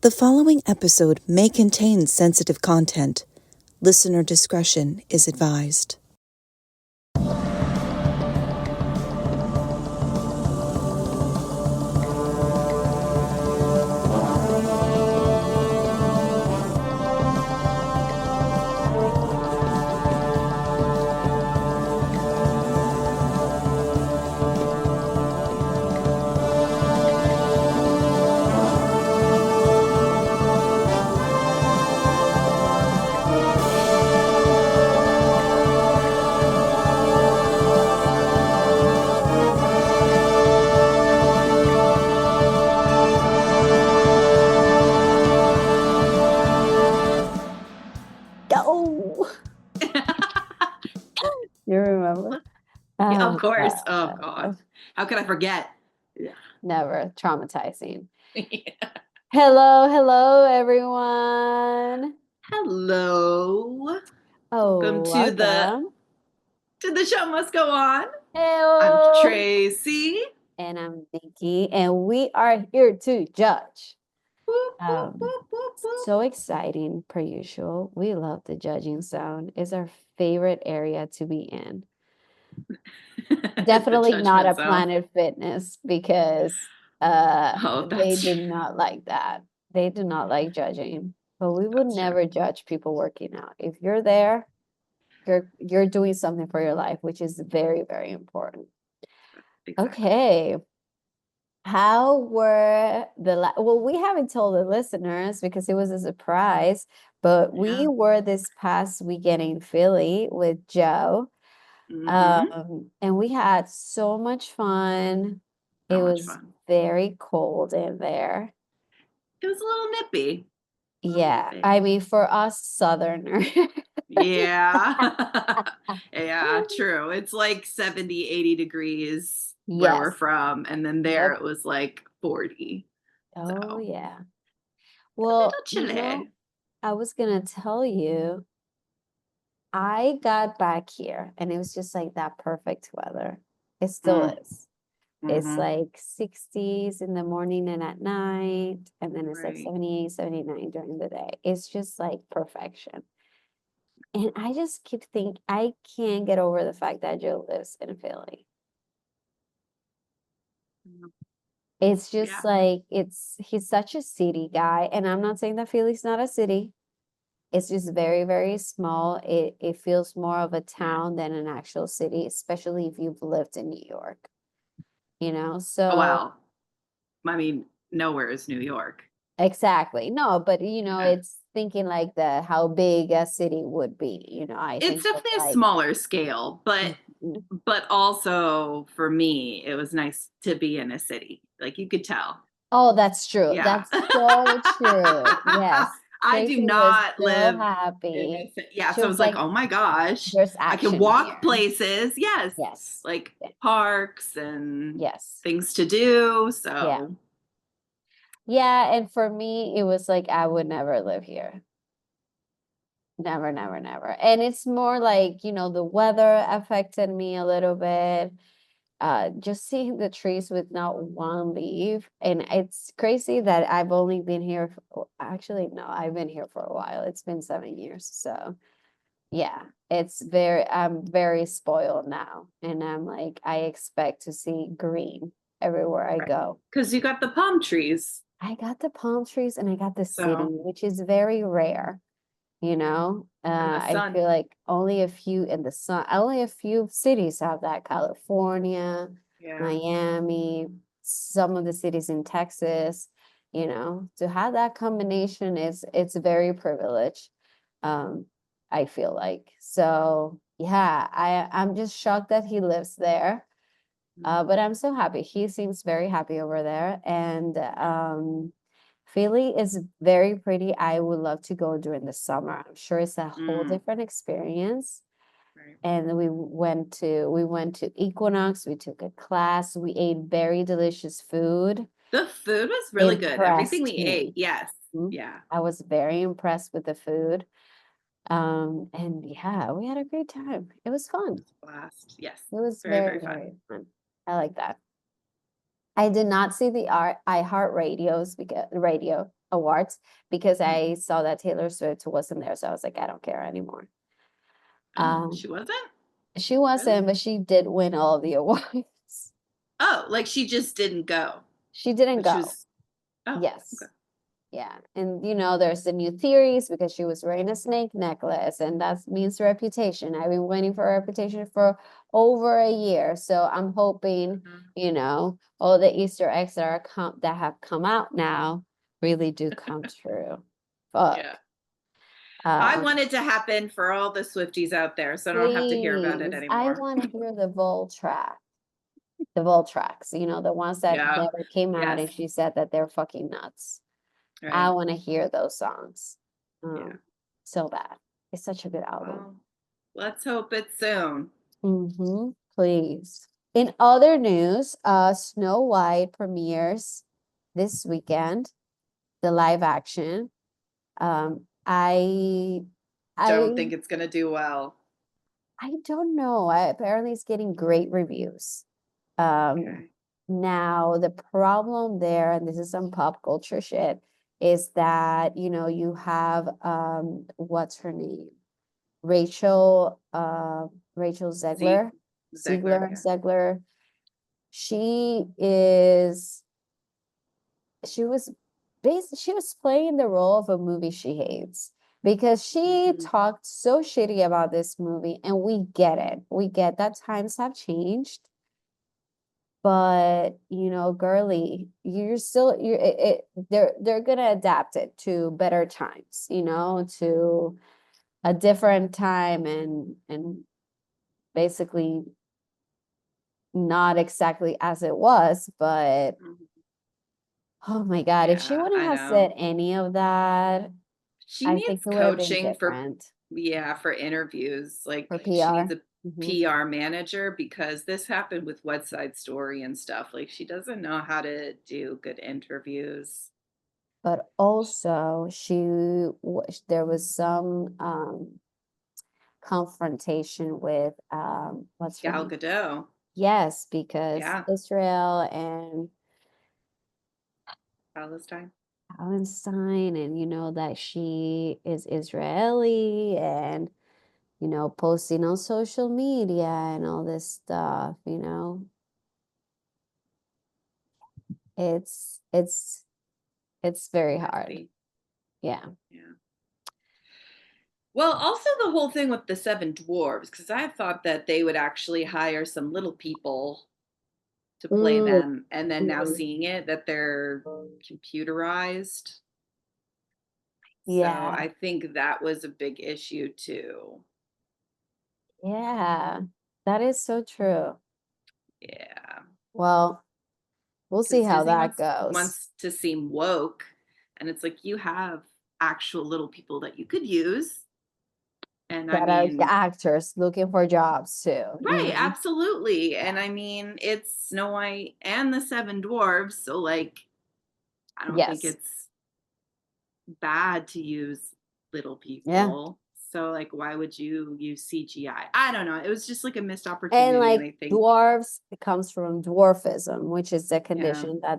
The following episode may contain sensitive content. Listener discretion is advised. Go. You remember? Yeah, of course. Oh God. How could I forget? Yeah. Never. Traumatizing. Yeah. Hello, everyone. Hello. Oh, Welcome to the show must go on. Hello. I'm Tracey. And I'm Nikki, and we are here to judge. Whoop, whoop, whoop, whoop, whoop. So exciting, per usual. We love the judging zone. It's our favorite area to be in. Definitely not a zone. Planet Fitness because they do not like that. They do not like judging. But we would never judge people working out. If you're there, you're doing something for your life, which is very, very important. Exactly. Okay. How were well, we haven't told the listeners because it was a surprise, but we were this past weekend in Philly with Joe. And we had so much fun. It was very cold in there. It was a little nippy. Yeah, I mean, for us Southerners. Yeah. Yeah, true. It's like 70, 80 degrees where we're from. And then there it was like 40. Oh, yeah. Well, I was going to tell you, I got back here and it was just like that perfect weather. It still is. It's like 60s in the morning and at night, and then it's like 78, 79 during the day. It's just like perfection. And I just keep thinking, I can't get over the fact that Joe lives in Philly. It's just like, he's such a city guy. And I'm not saying that Philly's not a city. It's just very, very small. It feels more of a town than an actual city, especially if you've lived in New York. You know, so. Oh, well, I mean, nowhere is New York. Exactly. No, but it's thinking like how big a city would be. It's definitely a smaller scale, but also for me, it was nice to be in a city. Like you could tell. Oh, that's true. Yeah. That's so true. Yes. I do not live happy. So I was like, oh my gosh, I can walk places. Yes. Like parks and things to do. So yeah. And for me, it was like, I would never live here. Never, never, never. And it's more like, the weather affected me a little bit. Just seeing the trees with not one leaf. And it's crazy that I've only been here. Actually, no, I've been here for a while. It's been 7 years. So yeah, I'm very spoiled now. And I'm like, I expect to see green everywhere I go. Because you got the palm trees. I got the palm trees and I got the city, which is very rare. I feel like only a few cities have that. California, Miami, some of the cities in Texas, to have that combination it's very privileged. I feel like. So yeah, I'm just shocked that he lives there. But I'm so happy. He seems very happy over there. And Philly is very pretty. I would love to go during the summer. I'm sure it's a whole different experience. Right. And we went to Equinox. We took a class. We ate very delicious food. The food was really good. Everything we ate. Yes. Yeah. I was very impressed with the food. And yeah, we had a great time. It was fun. Blast. Yes. It was very, very fun. I like that. I did not see the iHeart radios awards because I saw that Taylor Swift wasn't there. So I was like, I don't care anymore. She wasn't? She wasn't, but she did win all the awards. Oh, like she just didn't go. She didn't go. Yes. Okay. Yeah. And there's the new theories because she was wearing a snake necklace, and that means reputation. I've been waiting for a reputation for over a year. So I'm hoping, all the Easter eggs that have come out now really do come true. Fuck. Yeah. I want it to happen for all the Swifties out there, so I don't have to hear about it anymore. I want to hear the Vol track. The Vol tracks, the ones that never came out, and she said that they're fucking nuts. Right. I want to hear those songs. So bad. It's such a good album. Well, let's hope it's soon. Please. In other news, Snow White premieres this weekend, the live action. I don't think it's gonna do well. I don't know. Apparently it's getting great reviews. Now the problem there, and this is some pop culture shit, is that you have what's her name? Rachel Zegler. Zegler. She was playing the role of a movie she hates because she talked so shitty about this movie, and we get it. We get that times have changed. But girly, they're gonna adapt it to better times, to a different time and basically not exactly as it was, but oh my God, if she wouldn't have said any of that, she needs coaching for interviews, like for PR. She needs a PR manager, because this happened with West Side Story and stuff. Like, she doesn't know how to do good interviews. But also there was some confrontation with what's her Gal name? Gadot. Yes, because Israel and Palestine, and that she is Israeli, and posting on social media and all this stuff, it's very hard. Yeah. Well, also the whole thing with the 7 dwarves, because I thought that they would actually hire some little people to play them, and then now seeing it that they're computerized. Yeah. So I think that was a big issue too. Yeah, that is so true. Yeah. Well, we'll see how that goes. Wants to seem woke, and it's like, you have actual little people that you could use. And that are the actors looking for jobs too. Right, absolutely. And it's Snow White and the 7 dwarves, so like, I don't think it's bad to use little people. Yeah. So like, why would you use CGI? I don't know. It was just like a missed opportunity. And like, I think dwarves, it comes from dwarfism, which is the condition that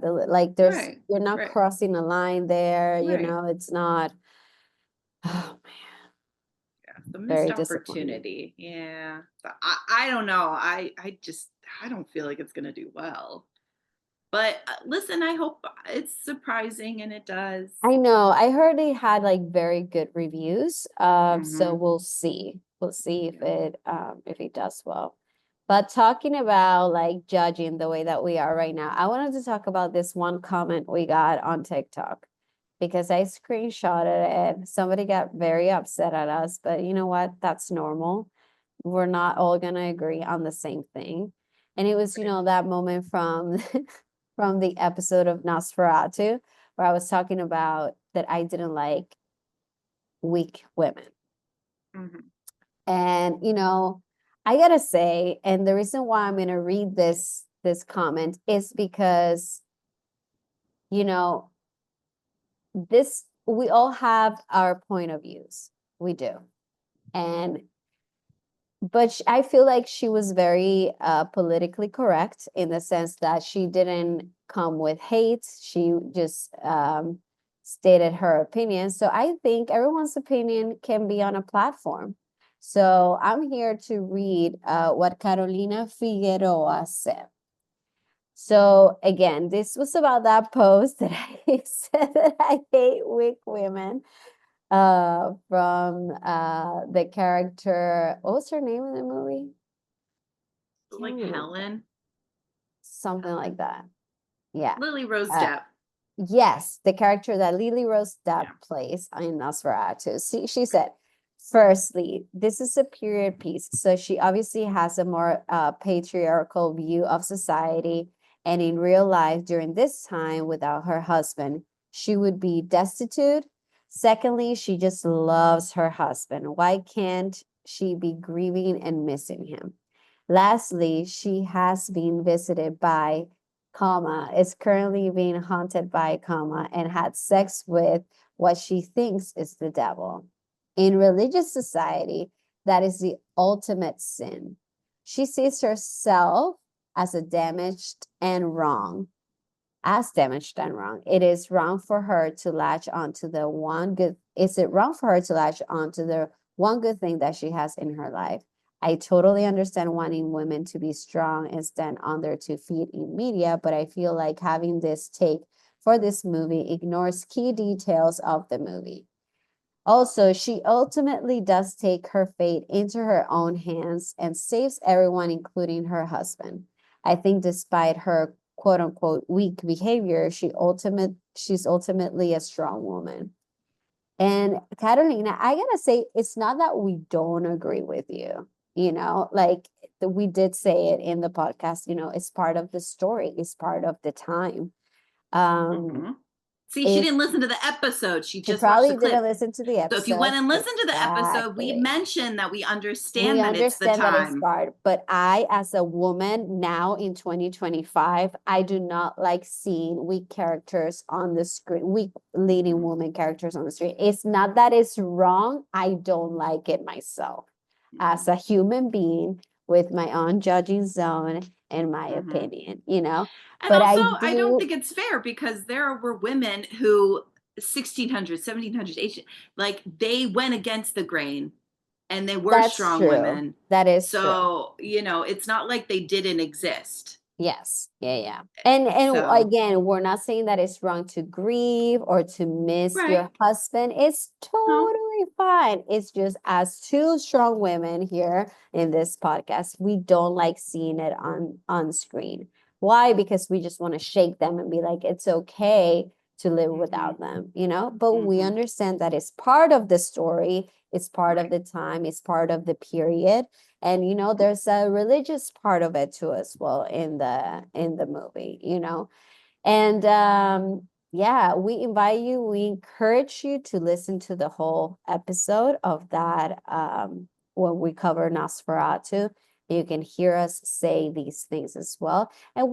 you're not crossing a line there. It's not. Oh man. Yeah, the missed opportunity. Yeah. So I don't know. I don't feel like it's gonna do well. But listen, I hope it's surprising, and it does. I know. I heard it had like very good reviews. So we'll see. We'll see if it does well. But talking about like judging the way that we are right now, I wanted to talk about this one comment we got on TikTok, because I screenshotted it. Somebody got very upset at us, but you know what? That's normal. We're not all gonna agree on the same thing. And it was, that moment from from the episode of Nosferatu, where I was talking about that I didn't like weak women. And, I gotta say, and the reason why I'm gonna read this comment is because, we all have our point of views. We do. But I feel like she was very politically correct, in the sense that she didn't come with hate. She just stated her opinion. So I think everyone's opinion can be on a platform. So I'm here to read what Carolina Figueroa said. So again, this was about that post that I said that I hate weak women from the character, what was her name in the movie? Like Helen? Something like that. Yeah. Lily Rose Depp. Yes, the character that Lily Rose Depp plays in Nosferatu. She said, firstly, this is a period piece. So she obviously has a more patriarchal view of society. And in real life, during this time, without her husband, she would be destitute. Secondly, she just loves her husband. Why can't she be grieving and missing him? Lastly, she has been visited by, is currently being haunted by, and had sex with what she thinks is the devil. In religious society, that is the ultimate sin. She sees herself as damaged and wrong. It is wrong for her to latch onto the one good. Is it wrong for her to latch onto the one good thing that she has in her life? I totally understand wanting women to be strong and stand on their 2 feet in media, but I feel like having this take for this movie ignores key details of the movie. Also, she ultimately does take her fate into her own hands and saves everyone, including her husband. I think despite her quote unquote weak behavior, she's ultimately a strong woman. And Carolina, I gotta say, it's not that we don't agree with you, like we did say it in the podcast, it's part of the story, it's part of the time. See, she didn't listen to the episode. She just probably watched the clip. Didn't listen to the episode. So if you went and listened to the episode, we mentioned that we understand that it's the time. That it's hard, but I, as a woman now in 2025, I do not like seeing weak characters on the screen, weak leading woman characters on the screen. It's not that it's wrong. I don't like it myself as a human being with my own judging zone and my opinion, And but also, I don't think it's fair because there were women who 1600s, 1700s, like they went against the grain and they were strong women. That is true. So, it's not like they didn't exist. Yes. Yeah. And again, we're not saying that it's wrong to grieve or to miss your husband. It's totally fine. It's just, as 2 strong women here in this podcast, we don't like seeing it on screen. Why? Because we just want to shake them and be like, it's okay to live without them, but we understand that it's part of the story, it's part of the time, it's part of the period. And there's a religious part of it too as well in the movie, and we invite you, we encourage you to listen to the whole episode of that when we cover Nosferatu. You can hear us say these things as well. And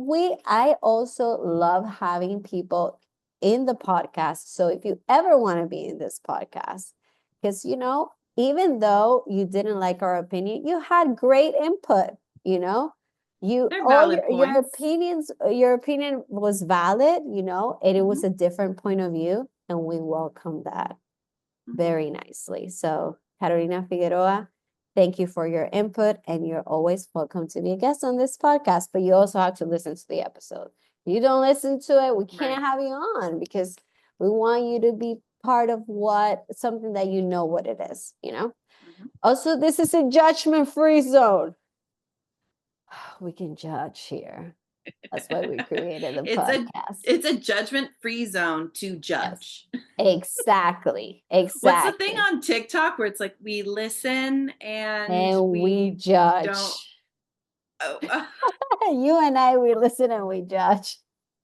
I also love having people in the podcast. So if you ever want to be in this podcast, because even though you didn't like our opinion, you had great input, your opinion was valid, and it was a different point of view, and we welcome that very nicely. So Carolina Figueroa, thank you for your input, and you're always welcome to be a guest on this podcast, but you also have to listen to the episode. If you don't listen to it, we can't have you on, because we want you to be part of something that what it is, Also, this is a judgment-free zone. We can judge here. That's why we created the podcast. It's a judgment-free zone to judge. Yes. Exactly. What's the thing on TikTok where it's like we listen and we judge? Don't. You and I, we listen and we judge.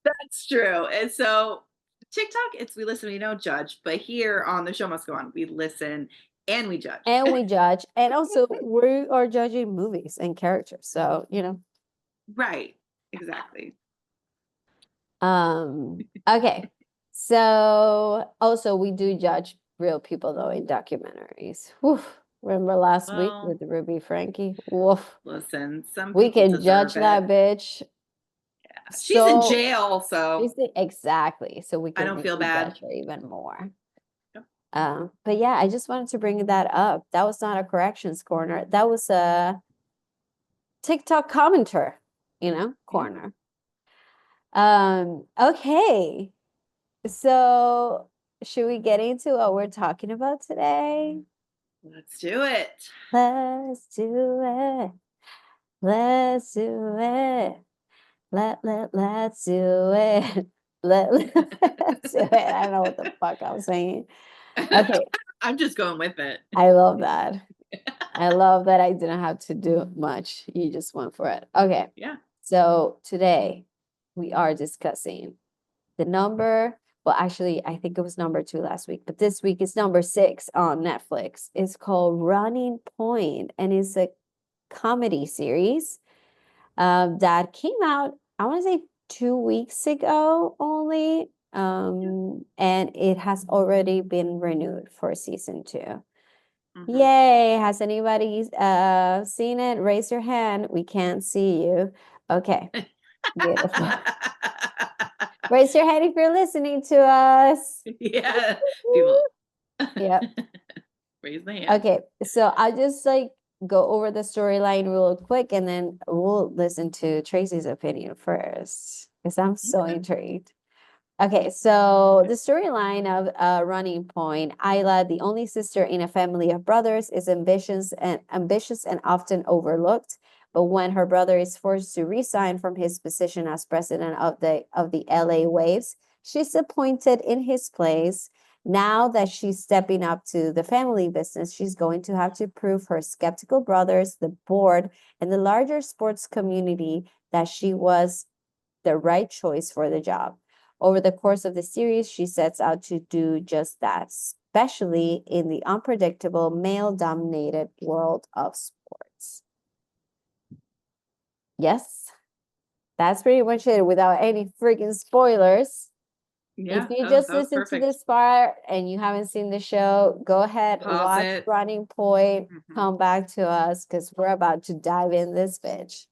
That's true. And so TikTok, it's we listen, we don't judge. But here on The Show Must Go On, we listen and we judge. And we judge. And also, we are judging movies and characters. So, Right. Exactly. Okay. So also, we do judge real people, though, in documentaries. Whew. Remember last week with Ruby Frankie? Woof. Listen, some we can judge that bitch She's in So jail, so exactly. So we I can don't feel maybe bad. judge her even more. Yep. But yeah, I just wanted to bring that up. That was not a corrections corner. That was a TikTok commenter, corner. Okay. So should we get into what we're talking about today? Let's do it. Let's do it. Let's do it. Let's do it. Let's do it. I don't know what the fuck I'm saying. Okay. I'm just going with it. I love that. I love that I didn't have to do much. You just went for it. Okay. Yeah. So today we are discussing the number. Well, actually, I think it was number 2 last week, but this week is number 6 on Netflix. It's called Running Point, and it's a comedy series that came out, I want to say 2 weeks ago only. And it has already been renewed for season 2. Yay. Has anybody seen it? Raise your hand. We can't see you. Okay. Beautiful. Raise your hand if you're listening to us. Yeah. People. Yep. Raise the hand. Okay. So I just go over the storyline real quick, and then we'll listen to Tracy's opinion first, because I'm so intrigued. Okay, so the storyline of Running Point, Isla, the only sister in a family of brothers, is ambitious and often overlooked. But when her brother is forced to resign from his position as president of the LA Waves, she's appointed in his place. Now that she's stepping up to the family business, she's going to have to prove her skeptical brothers, the board, and the larger sports community that she was the right choice for the job. Over the course of the series, she sets out to do just that, especially in the unpredictable male-dominated world of sports. Yes, that's pretty much it without any freaking spoilers. Yeah, if you just that was listen to perfect. this part and you haven't seen the show, go ahead, Pause watch it. Running Point, come back to us, because we're about to dive in this bitch.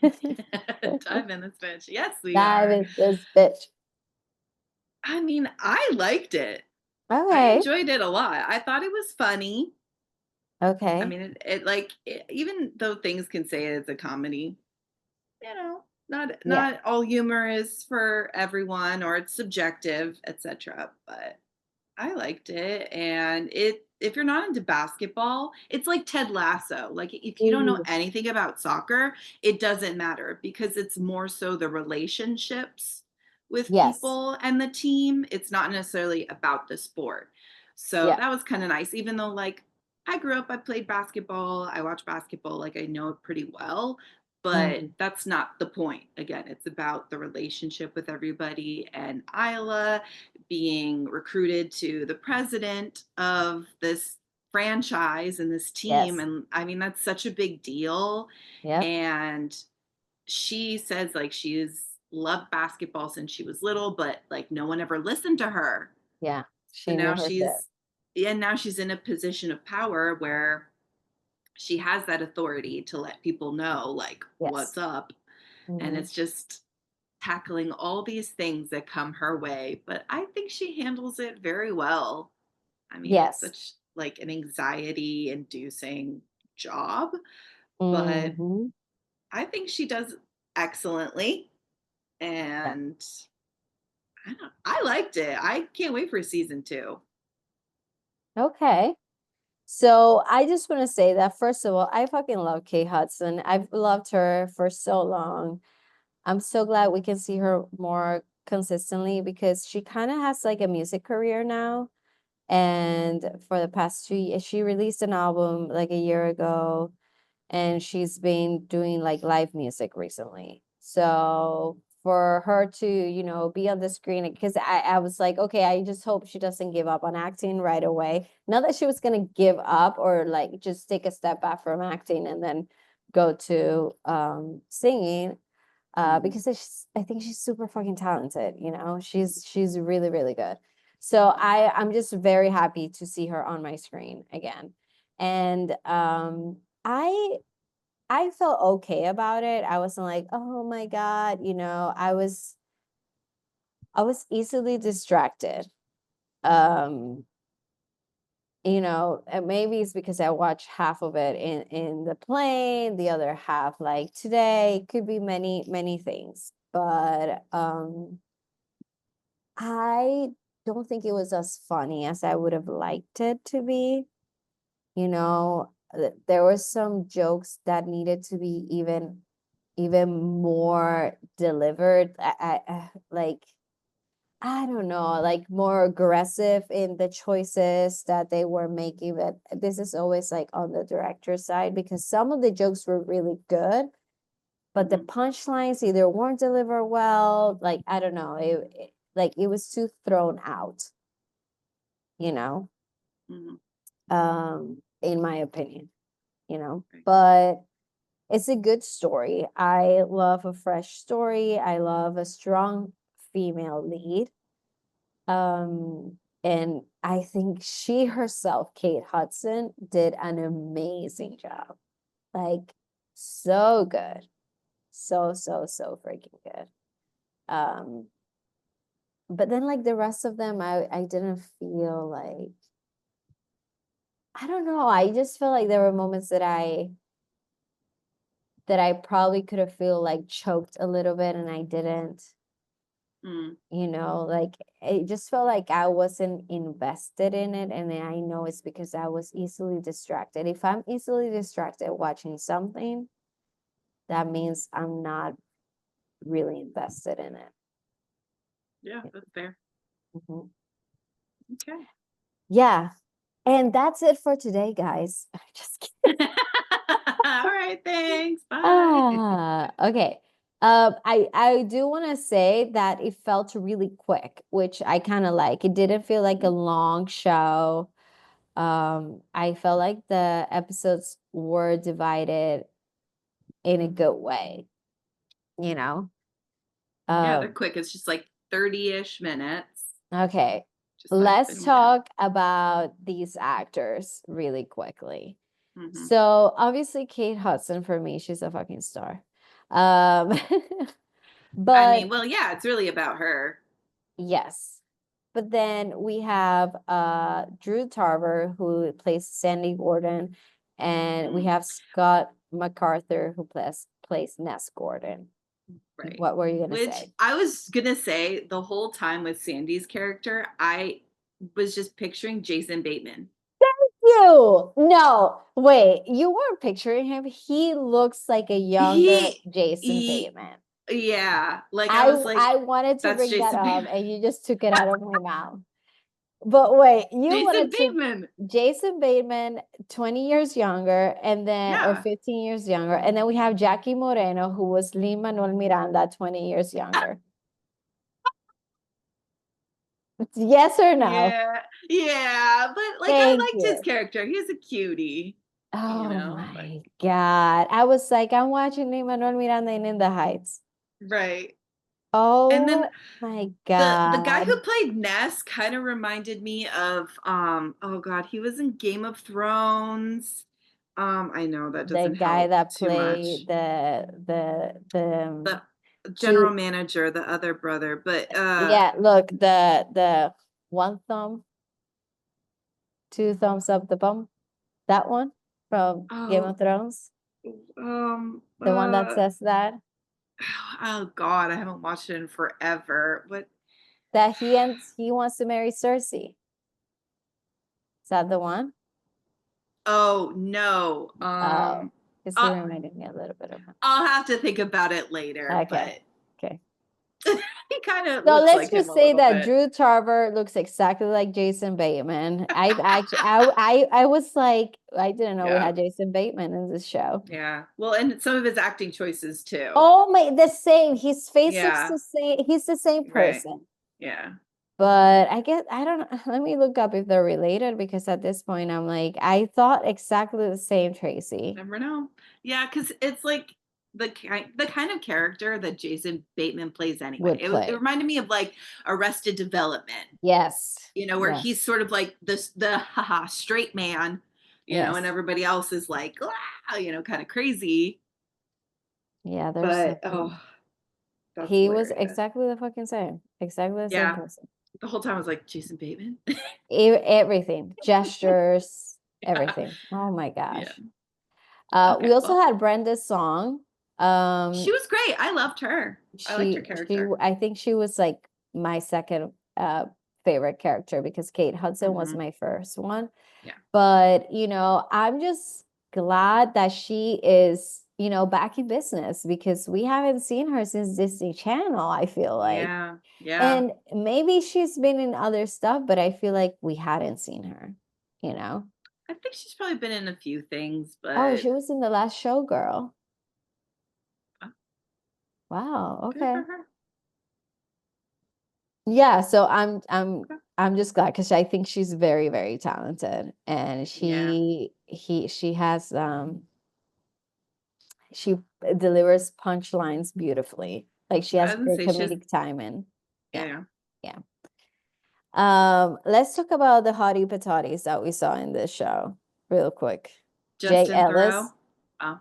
Dive in this bitch. Yes, we Dive are. in this bitch. I mean, I liked it. I Okay. enjoyed it a lot. I thought it was funny. Okay. I mean, even though things can say it's a comedy, not all humor is for everyone, or it's subjective, etc. But I liked it, and if you're not into basketball, it's like Ted Lasso. Like, if you don't know anything about soccer, it doesn't matter, because it's more so the relationships with people and the team. It's not necessarily about the sport. So that was kind of nice, even though I grew up, I played basketball, I watch basketball, I know it pretty well, but that's not the point. Again, it's about the relationship with everybody, and Isla being recruited to the president of this franchise and this team. And I mean, that's such a big deal. And she says she's loved basketball since she was little, but no one ever listened to her. Yeah. So now she's in a position of power where she has that authority to let people know what's up. And it's just tackling all these things that come her way, but I think she handles it very well. I mean, it's such an anxiety inducing job, but I think she does excellently. And I liked it. I can't wait for season 2. Okay. So I just want to say that, first of all, I fucking love Kate Hudson. I've loved her for so long. I'm so glad we can see her more consistently, because she kind of has a music career now. And for the past 2 years, she released an album a year ago, and she's been doing live music recently. So for her to, be on the screen, because I was okay, I just hope she doesn't give up on acting right away. Not that she was gonna give up, or just take a step back from acting and then go to singing, because I think she's super fucking talented. She's really, really good. So I'm just very happy to see her on my screen again. And I I felt okay about it. I wasn't like, oh my God, you know, I was easily distracted. You know, and maybe it's because I watched half of it in the plane, the other half like today. Could be many things, but I don't think it was as funny as I would have liked it to be. You know, there were some jokes that needed to be even more delivered. Like, I don't know, like more aggressive in the choices that they were making. But this is always like on the director's side, because some of the jokes were really good, but the punchlines either weren't delivered well. Like, I don't know, like it was too thrown out, you know, in my opinion, you know. But it's a good story. I love a fresh story. I love a strong female lead. And I think she herself, Kate Hudson, did an amazing job. Like, so good. So freaking good. But then like the rest of them, I didn't feel like, I don't know. I just feel like there were moments that I probably could have feel like choked a little bit, and I didn't. You know, like it just felt like I wasn't invested in it, and I know it's because I was easily distracted. If I'm easily distracted watching something, that means I'm not really invested in it. Yeah, that's fair. Okay. Yeah. And that's it for today, guys. Just kidding. All right, thanks. Bye. Okay. I do want to say that it felt really quick, which I kind of like. It didn't feel like a long show. I felt like the episodes were divided in a good way, you know? Yeah, they're quick. It's just like 30-ish minutes. Okay. Just like Let's talk about these actors really quickly. So obviously Kate Hudson, for me, she's a fucking star. But I mean, well, yeah, it's really about her. yes. But then we have Drew Tarver, who plays Sandy Gordon, and we have Scott MacArthur, who plays Ness Gordon. Right. What were you gonna say? I was gonna say the whole time with Sandy's character, I was just picturing Jason Bateman. You no, wait, you weren't picturing him. He looks like a younger Jason Bateman. Yeah, like I was like, I wanted to bring Jason that up, Bateman. and you just took it out of my mouth. But wait, you wanted Bateman. Jason Bateman, 20 years younger, and then or 15 years younger, and then we have Jackie Moreno, who was Lin-Manuel Miranda, 20 years younger. Yes or no? Yeah, but like I liked his character. He was a cutie. Oh my God. I was like, I'm watching Lin-Manuel Miranda in the Heights. Right. Oh, and then my God. The guy who played Ness kind of reminded me of oh God, he was in Game of Thrones. I know that doesn't the guy help that too played much. the general manager, the other brother, but yeah, look, the one thumb, two thumbs up the bum, that one from Game of Thrones, the one that says that oh God, I haven't watched it in forever. What? That he wants to marry Cersei. Is that the one? Oh no. Because he reminded me a little bit of him. I'll have to think about it later. Okay. But he kind of so looks let's like just him say that bit. Drew Tarver looks exactly like Jason Bateman. I was like, I didn't know we had Jason Bateman in this show. Yeah. Well, and some of his acting choices too. Oh my, the same. His face looks the same. He's the same person. Right. Yeah. But I guess I don't know. Let me look up if they're related, because at this point I'm like, I thought exactly the same, Tracey. Never know. Yeah, because it's like the kind of character that Jason Bateman plays anyway. It reminded me of like Arrested Development. Yes. You know, where he's sort of like the straight man, you know, and everybody else is like, you know, kind of crazy. Yeah, there's But something. that's He was hilarious. exactly the fucking same. Exactly the same person. The whole time I was like, Jason Bateman. Everything, gestures, Yeah. everything. Oh my Yeah. gosh. Okay, We also well, had Brenda Song. she was great. I loved her. I liked her character. I think she was like my second favorite character because Kate Hudson was my first one. Yeah. But, I'm just glad that she is, back in business because we haven't seen her since Disney Channel, I feel like. Yeah. And maybe she's been in other stuff, but I feel like we hadn't seen her, I think she's probably been in a few things, but Oh, she was in The Last Showgirl. Oh. Wow, Good okay. for her. Yeah, so I'm Okay. I'm just glad because I think she's very, very talented, and she has she delivers punchlines beautifully. Like she I has was gonna great say she's comedic timing. Yeah, yeah. yeah. Let's talk about the hottie patatis that we saw in this show real quick. Jay Justin Ellis. Theroux. Oh.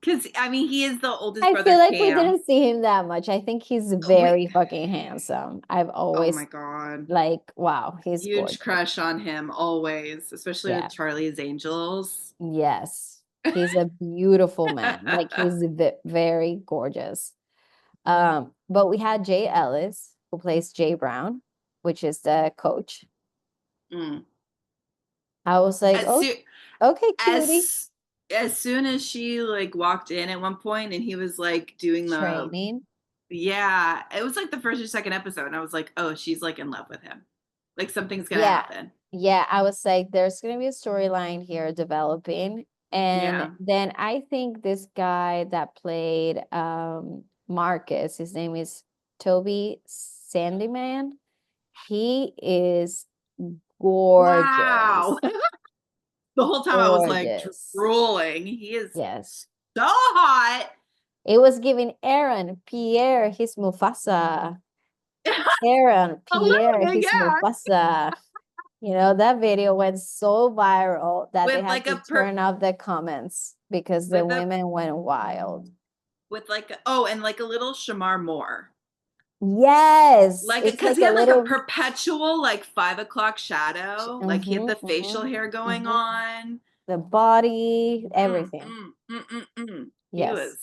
Because I mean, he is the oldest I brother feel of like we Cam. didn't see him that much. I think he's we- very fucking handsome. I've Oh always my god. like, wow, he's Huge gorgeous. crush on him always, especially Yeah. with Charlie's Angels. Yes, he's a beautiful man. Like he's very gorgeous. But we had Jay Ellis, who plays Jay Brown, which is the coach. Mm. I was like, As oh, soo- okay, cutie. as soon as she like walked in at one point and he was like doing the Training. Yeah, it was like the first or second episode, and I was like, oh, she's like in love with him. Like something's gonna Yeah. happen. Yeah, I was like, there's gonna be a storyline here developing. And Yeah. then I think this guy that played Marcus, his name is Toby Sandyman. He is gorgeous. Wow. The whole time I was like Gorgeous. drooling. He is Yes. so hot. It was giving Aaron, Pierre, his Mufasa. Aaron, Pierre, his yeah. Mufasa. That video went so viral that they With had like to turn off the comments because the women went wild. With like and like a little Shamar Moore. Yes. Like it's because like he had like little... a perpetual like 5 o'clock shadow. Like he had the facial hair going on. The body, everything. He was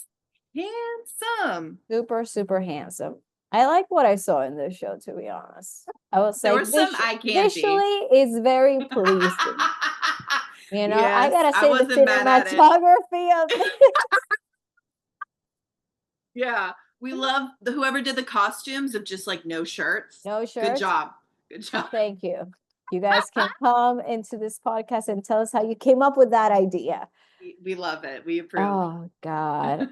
handsome. Super, super handsome. I like what I saw in this show, to be honest. I was There like, was some eye candy. visually, it's very pleasing. Yes, I gotta say the wasn't mad at it. cinematography of this. Yeah, we love whoever did the costumes of just like no shirts. No shirts. Good job. Good job. Thank you. You guys can come into this podcast and tell us how you came up with that idea. We love it. We approve. Oh God.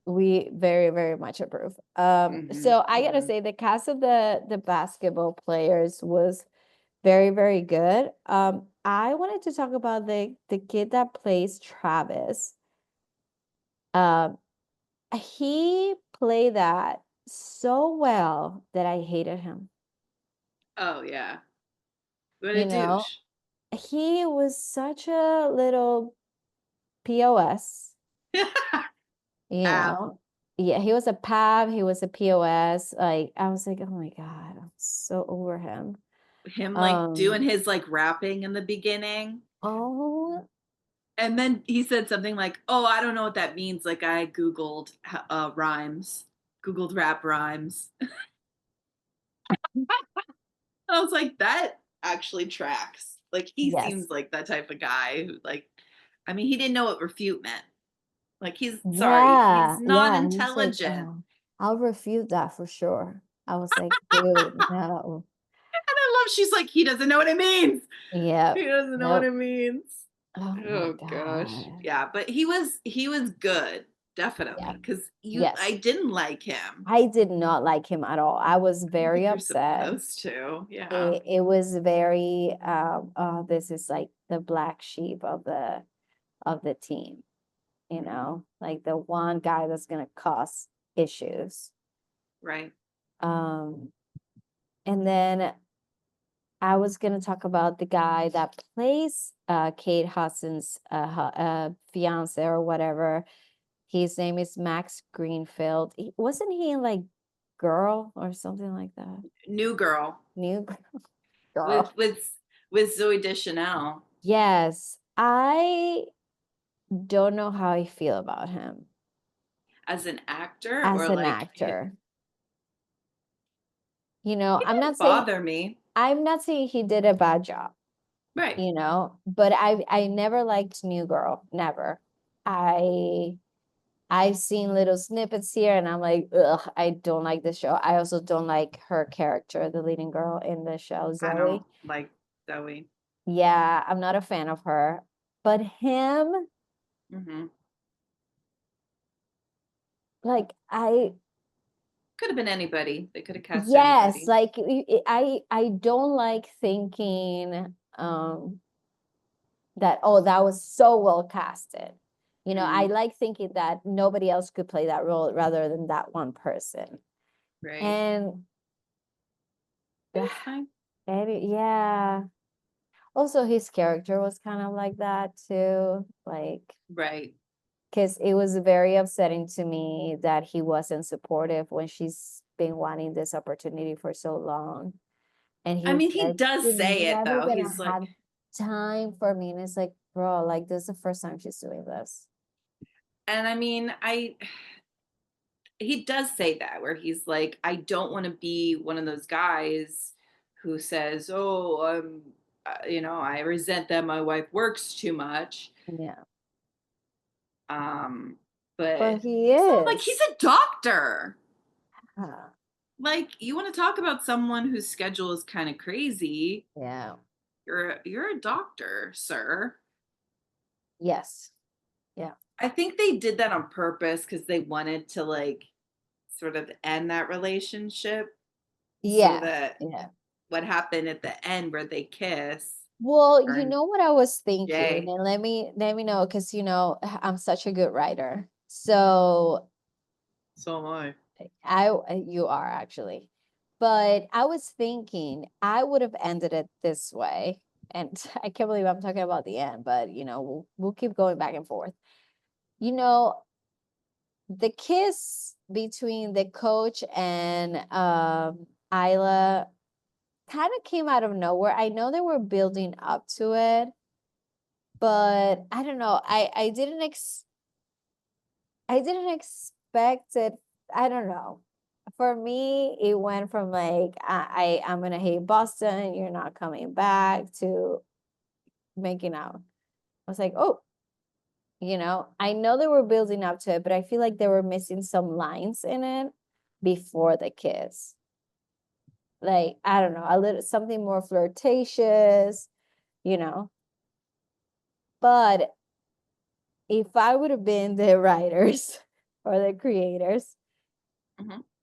We very, very much approve. So I gotta say the cast of the basketball players was very, very good. I wanted to talk about the kid that plays Travis. He played that so well that I hated him. Oh yeah. What a douche. He was such a little POS. Yeah, he was a PAV, he was a POS. Like I was like, oh my God, I'm so over him. Him like doing his like rapping in the beginning. Oh. And then he said something like, oh, I don't know what that means. Like I Googled rhymes, Googled rap rhymes. I was like, that actually tracks. Like he seems like that type of guy who like, I mean, he didn't know what refute meant. Like he's sorry, he's not intelligent. Like, oh, I'll refute that for sure. I was like, dude, no. And I love she's like, he doesn't know what it means. Yeah. He doesn't know what it means. Oh Gosh. Yeah, but he was good, definitely. Because I didn't like him. I did not like him at all. I was very upset. Supposed to, yeah. It was very this is like the black sheep of the team, like the one guy that's gonna cause issues. Right. And then I was gonna talk about the guy that plays Kate Hudson's fiance or whatever. His name is Max Greenfield. Wasn't he in like Girl or something like that? New Girl. New Girl. With Zoe Deschanel. Yes, I don't know how I feel about him As an actor as or an like actor. You know, it didn't bother me. I'm not saying he did a bad job. Right. You know, but I never liked New Girl. Never. I've seen little snippets here and I'm like, ugh, I don't like the show. I also don't like her character, the leading girl in the show, Zoe. I don't like Zoe. Yeah, I'm not a fan of her. But him, like I could have been anybody. They could have cast yes, anybody. like I don't like thinking that, oh, that was so well casted. You know, I like thinking that nobody else could play that role rather than that one person. Right. And fine. Yeah. Also, his character was kind of like that too. Like, right. Because it was very upsetting to me that he wasn't supportive when she's been wanting this opportunity for so long. And he does say it though. He's like, have time for me. And it's like, bro, like this is the first time she's doing this. And he does say that where he's like, I don't want to be one of those guys who says, oh, I resent that my wife works too much. Yeah. But he is. like, he's a doctor. Huh. Like, you want to talk about someone whose schedule is kind of crazy. Yeah. You're a doctor, sir. Yes. Yeah. I think they did that on purpose because they wanted to like sort of end that relationship. Yeah. So that yeah. what happened at the end where they kiss. Well, you know what I was thinking, Jay. and let me know, because you know I'm such a good writer. So am I. You are actually, but I was thinking I would have ended it this way, and I can't believe I'm talking about the end, but you know we'll keep going back and forth. You know, the kiss between the coach and Isla kind of came out of nowhere. I know they were building up to it, but I don't know. I didn't expect it. I don't know. For me, it went from like I'm gonna hate Boston, you're not coming back, to making out. I was like, oh, you know, I know they were building up to it, but I feel like they were missing some lines in it before the kiss. Like, I don't know, a little something more flirtatious, you know. But if I would have been the writers or the creators,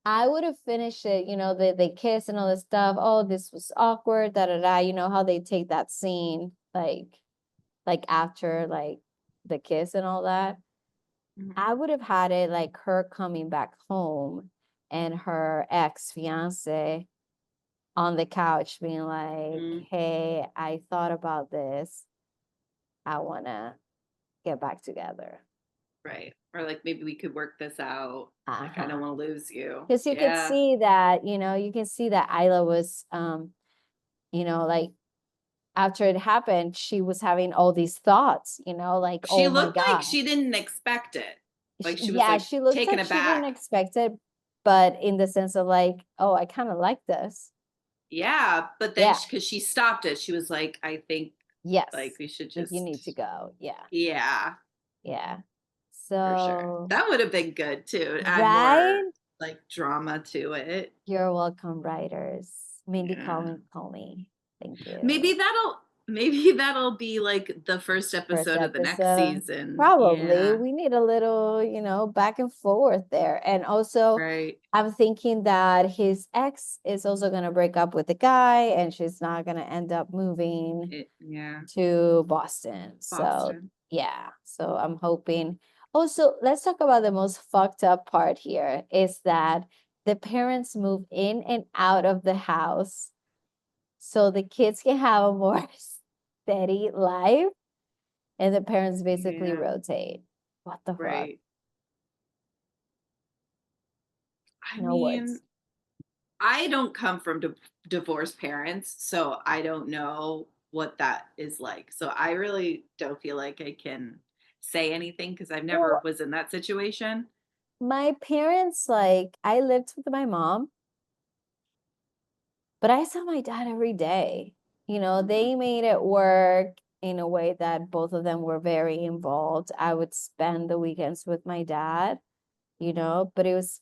I would have finished it, you know, they kiss and all this stuff. Oh, this was awkward, da da da. You know how they take that scene, like after like the kiss and all that. I would have had it like her coming back home and her ex-fiance on the couch being like, hey, I thought about this. I wanna get back together. Right. Or like maybe we could work this out. Like, I don't want to lose you. Because you can see that, you know, you can see that Isla was you know, like after it happened, she was having all these thoughts, you know, like, she oh my looked God. like she didn't expect it. Like she was yeah, she looked taken like aback. She didn't expect it, but in the sense of like, oh, I kind of like this. Yeah, but then because she stopped it, she was like, I think yes, like we should just you need to go. Yeah. Yeah. So for sure. That would have been good too. Add more like drama to it. You're welcome, writers. Mindy, call me. Thank you. Maybe that'll be like the first episode of the next season. Probably. We need a little, you know, back and forth there. And also, I'm thinking that his ex is also going to break up with the guy and she's not going to end up moving to Boston. So, yeah. So I'm hoping. Also, let's talk about the most fucked up part here is that the parents move in and out of the house so the kids can have a more steady life, and the parents basically rotate. What the fuck? I No mean, words. I don't come from divorced parents, so I don't know what that is like. So I really don't feel like I can say anything because I've never was in that situation. My parents, like, I lived with my mom, but I saw my dad every day. You know, they made it work in a way that both of them were very involved. I would spend the weekends with my dad, you know, but it was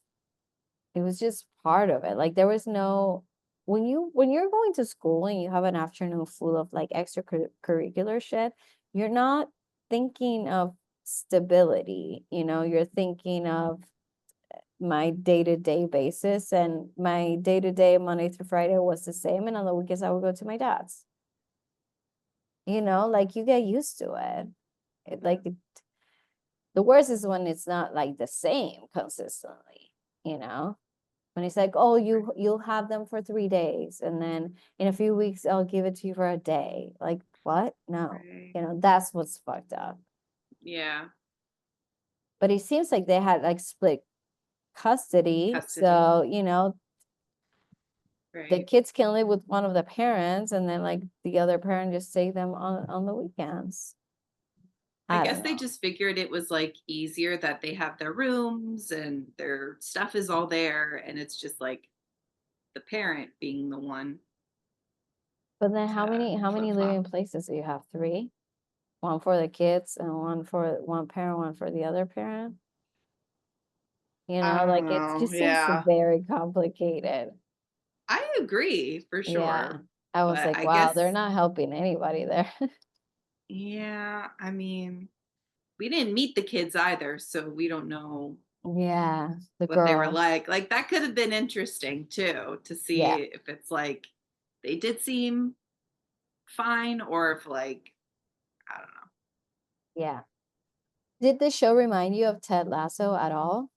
just part of it. Like, there was no, when you're going to school and you have an afternoon full of like extracurricular shit, you're not thinking of stability, you know, you're thinking of my day-to-day basis, and my day-to-day Monday through Friday was the same, and on the weekends I would go to my dad's. You know, like, you get used to it. The worst is when it's not like the same consistently, you know, when it's like, oh, you'll have them for 3 days, and then in a few weeks I'll give it to you for a day. Like, what? No. You know, that's what's fucked up. Yeah. But it seems like they had like split custody. So, you know, the kids can live with one of the parents, and then like the other parent just take them on the weekends. I guess they just figured it was like easier that they have their rooms and their stuff is all there, and it's just like the parent being the one. But then how many living places do you have? 3? One for the kids and one for one parent, one for the other parent? You know, like, it just seems very complicated. I agree for sure. Yeah. I was like, wow, they're not helping anybody there. Yeah, I mean, we didn't meet the kids either, so we don't know Yeah, what they were like. Like, that could have been interesting too, to see if it's like they did seem fine, or if, like, I don't know. Yeah. Did the show remind you of Ted Lasso at all?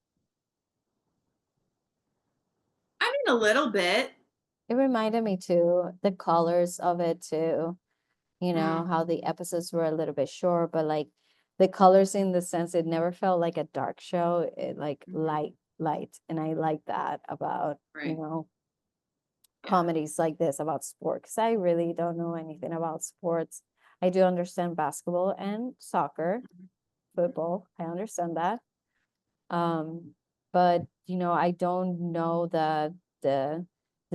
I mean, a little bit. It reminded me too, the colors of it too. You know, how the episodes were a little bit short, but like the colors, in the sense, it never felt like a dark show. It like light. And I like that about, you know, comedies like this about sport, because I really don't know anything about sports. I do understand basketball and soccer, football. I understand that. But you know, I don't know the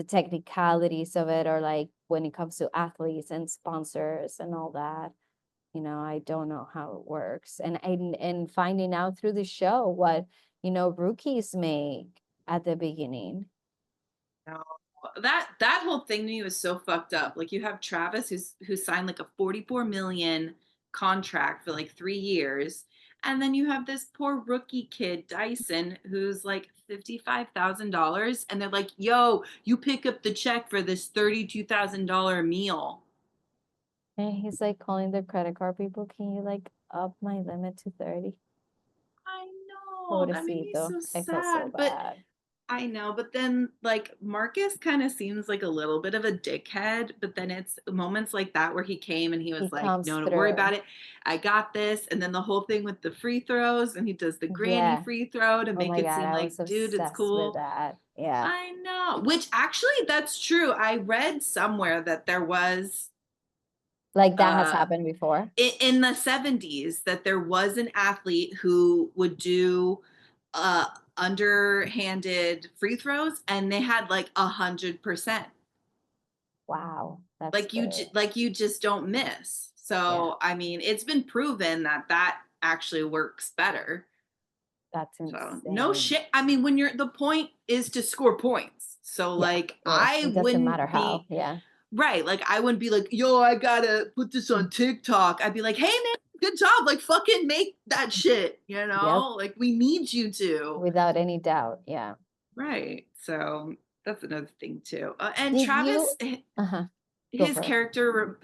technicalities of it, or like when it comes to athletes and sponsors and all that. You know, I don't know how it works. And finding out through the show what, you know, rookies make at the beginning. No. That whole thing to me was so fucked up. Like, you have Travis who signed like a 44 million contract for like 3 years, and then you have this poor rookie kid Dyson who's like $55,000, and they're like, "Yo, you pick up the check for this $32,000 meal." And he's like calling the credit card people, can you like up my limit to 30? I know. That made me Pobrecito. so I felt so sad. But bad. I know, but then like Marcus kind of seems like a little bit of a dickhead, but then it's moments like that where he came and he was like, "No, don't worry about it. I got this." And then the whole thing with the free throws, and he does the granny free throw to make it seem like, dude, it's cool. With that. Yeah. I know. Which actually, that's true. I read somewhere that there was like that has happened before in the 70s, that there was an athlete who would do underhanded free throws, and they had like 100%. Wow, that's Like, you just don't miss. So I mean, it's been proven that that actually works better. That's insane. So no shit. I mean, when the point is to score points. So like, I it doesn't matter how. Right. Like, I wouldn't be like, "Yo, I gotta put this on TikTok." I'd be like, "Hey man, good job. Like, fucking make that shit, you know? Like, we need you to." Without any doubt. Yeah. Right. So that's another thing too. And Did Travis, his for it. character,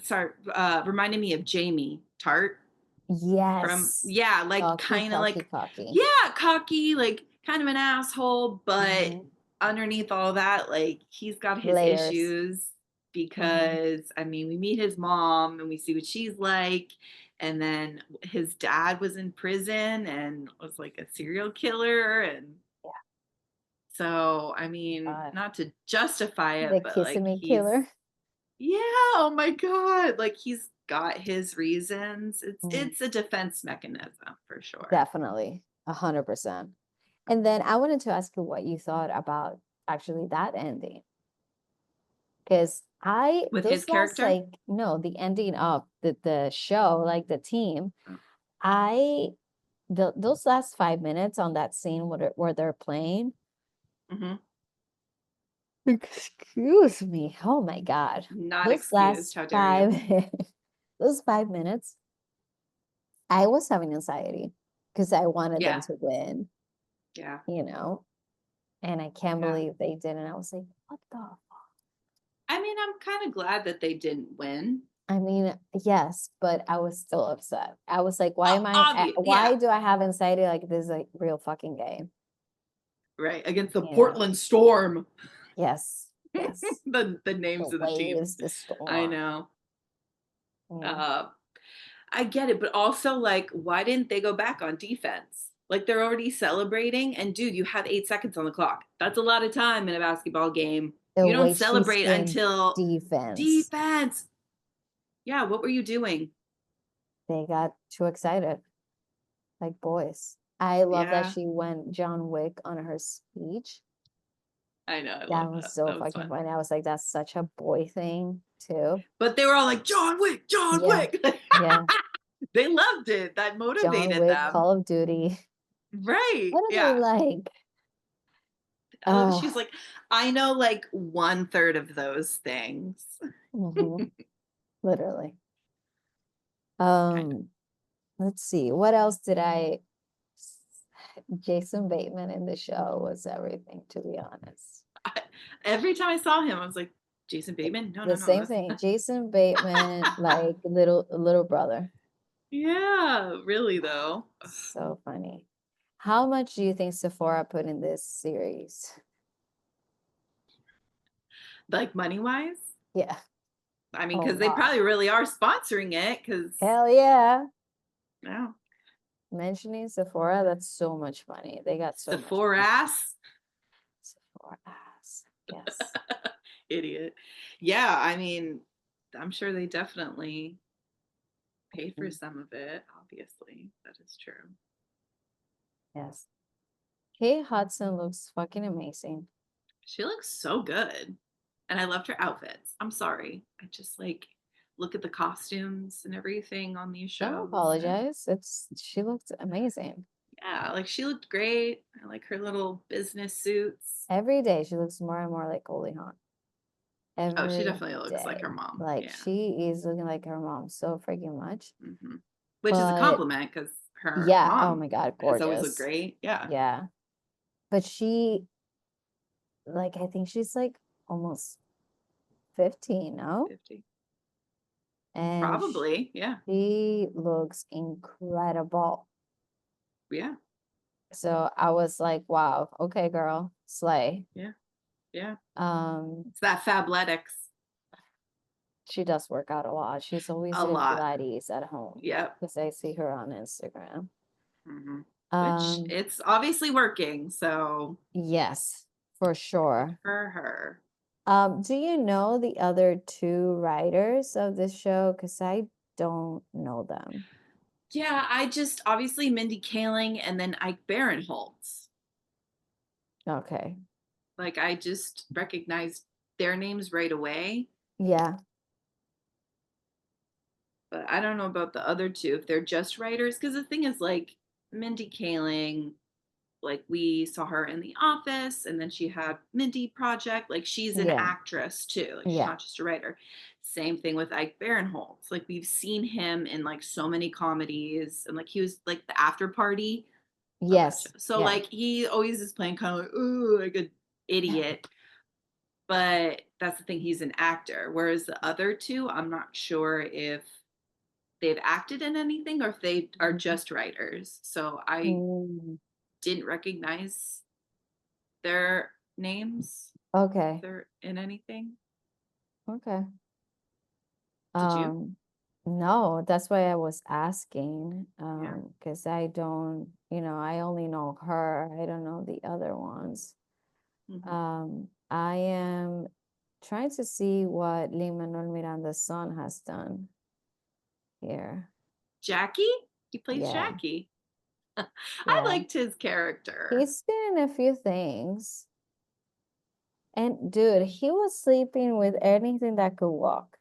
reminded me of Jamie Tart. Yes. Like, kind of like cocky. Yeah, cocky, like kind of an asshole, but underneath all that, like, he's got his Layers. issues. because I mean, we meet his mom and we see what she's like. And then his dad was in prison and was like a serial killer. And so, I mean, not to justify it, The but like kissing killer. yeah, oh my God. Like he's got his reasons. It's a defense mechanism for sure. Definitely. 100%. And then I wanted to ask you what you thought about actually that ending. Because With his character? like, no, the ending of the show, like the team, those last 5 minutes on that scene where they're playing, excuse me, oh my God. Not Those excused, how dare you. Those 5 minutes, I was having anxiety because I wanted them to win. Yeah. You know, and I can't believe they didn't. I was like, what the fuck? I mean, I'm kind of glad that they didn't win. I mean, yes, but I was still upset. I was like, why do I have anxiety like this is a real fucking game? Right, against the Portland Storm. Yes, yes. the names of the teams. The storm. I know. I get it, but also like, why didn't they go back on defense? Like they're already celebrating, and dude, you have 8 seconds on the clock. That's a lot of time in a basketball game. You don't celebrate until defense. Yeah, what were you doing? They got too excited, like boys. I love that she went John Wick on her speech. I know. That was so fucking funny. I was like, that's such a boy thing too. But they were all like, John Wick, John Wick. Yeah. They loved it. That motivated John Wick, them. Call of Duty. Right. What are they like? She's like, I know like 1/3 of those things. Literally. Let's see. What else did Jason Bateman in the show was everything, to be honest. Every time I saw him, I was like, Jason Bateman? No, same thing. Jason Bateman, like little brother. Yeah, really though. So funny. How much do you think Sephora put in this series? Like money-wise? Yeah. I mean, because they probably really are sponsoring it. Because hell yeah. Yeah. Mentioning Sephora, that's so much money. They got so Sephora-ass? Sephora-ass. Yes. Idiot. Yeah, I mean, I'm sure they definitely paid for some of it, obviously. That is true. Yes. Kate Hudson looks fucking amazing. She looks so good. And I loved her outfits. I'm sorry. I just like look at the costumes and everything on these shows. Don't apologize. She looked amazing. Yeah, like she looked great. I like her little business suits. Every day she looks more and more like Goldie Hawn. She definitely looks like her mom. Like she is looking like her mom so freaking much. Which is a compliment because her mom oh my God, gorgeous. has always looked great. Yeah. But she, like, I think she's like almost 15, no? 50. And probably, yeah. She looks incredible. Yeah. So I was like, wow, okay, girl, slay. Yeah. Yeah. It's that Fabletics. She does work out a lot. She's always doing Pilates at home. Yep. Because I see her on Instagram. Which it's obviously working, so. Yes, for sure. For her. Do you know the other 2 writers of this show? Because I don't know them. Yeah, I just, obviously Mindy Kaling and then Ike Barinholtz. Okay. Like, I just recognized their names right away. Yeah. But I don't know about the other 2, if they're just writers. Because the thing is, like, Mindy Kaling, like, we saw her in The Office, and then she had Mindy Project. Like, she's an actress, too. Like, she's not just a writer. Same thing with Ike Barinholtz. Like, we've seen him in, like, so many comedies. And, like, he was, like, the After Party. Yes. So, like, he always is playing kind of like, ooh, like an idiot. But that's the thing. He's an actor. Whereas the other 2, I'm not sure if they've acted in anything or if they are just writers. So I didn't recognize their names. Okay. They're in anything. Okay. Did you? No, that's why I was asking. Yeah. Because I don't, I only know her. I don't know the other ones. I am trying to see what Lin-Manuel Miranda's son has done here. Jackie? He plays Yeah. Jackie. I Yeah. liked his character. He's been in a few things. And dude, he was sleeping with anything that could walk.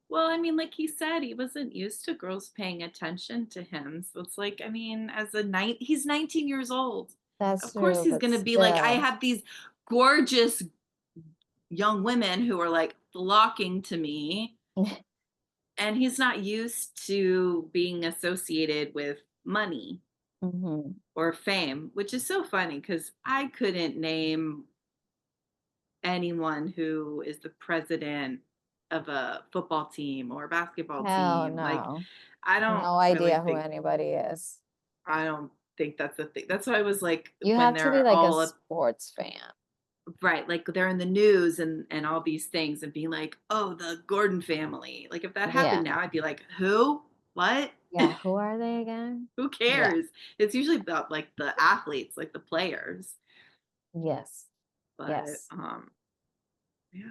Well, I mean, like he said, he wasn't used to girls paying attention to him. So it's like, I mean, he's 19 years old. That's Of course true, he's but gonna be like, I still. have these gorgeous young women who are like flocking to me. And he's not used to being associated with money or fame, which is so funny because I couldn't name anyone who is the president of a football team or a basketball Hell team. Like, no. I don't No really idea who think, anybody is. I don't think that's a thing. That's why I was like, You when have to be they're like a all up, sports fan. right, like they're in the news and all these things and being like, oh, the Gordon family. Like, if that happened Yeah. now, I'd be like, who? What? Yeah. Who are they again? Who Yeah. cares? It's usually about like the athletes, like the players. Yes. But Yes. yeah.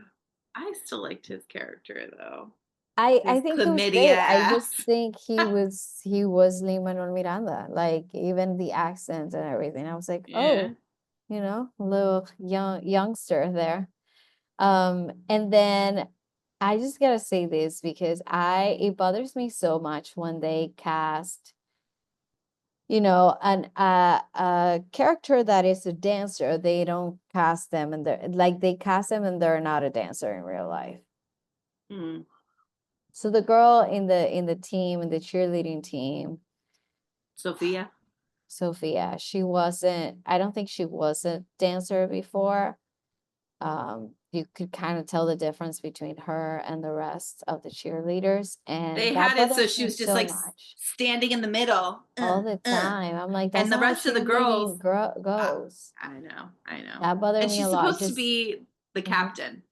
I still liked his character though. I His think he was chlamydia great. I just ass. think he was Lin-Manuel Miranda. Like even the accent and everything. I was like, Yeah. oh, a little youngster there. And then I just gotta say this because it bothers me so much when they cast, a character that is a dancer. They don't cast them, and they cast them, and they're not a dancer in real life. Mm. So the girl in the team, in the cheerleading team, Sophia. Sophia, I don't think she was a dancer before. You could kind of tell the difference between her and the rest of the cheerleaders, and They that had it so bothers she me was just so like much standing in the middle. all the time. I'm like, that's And the not how rest of the girls, cheerleading goes. I know, I know. That bothered And me a she's lot. supposed to Just be the Mhm. captain.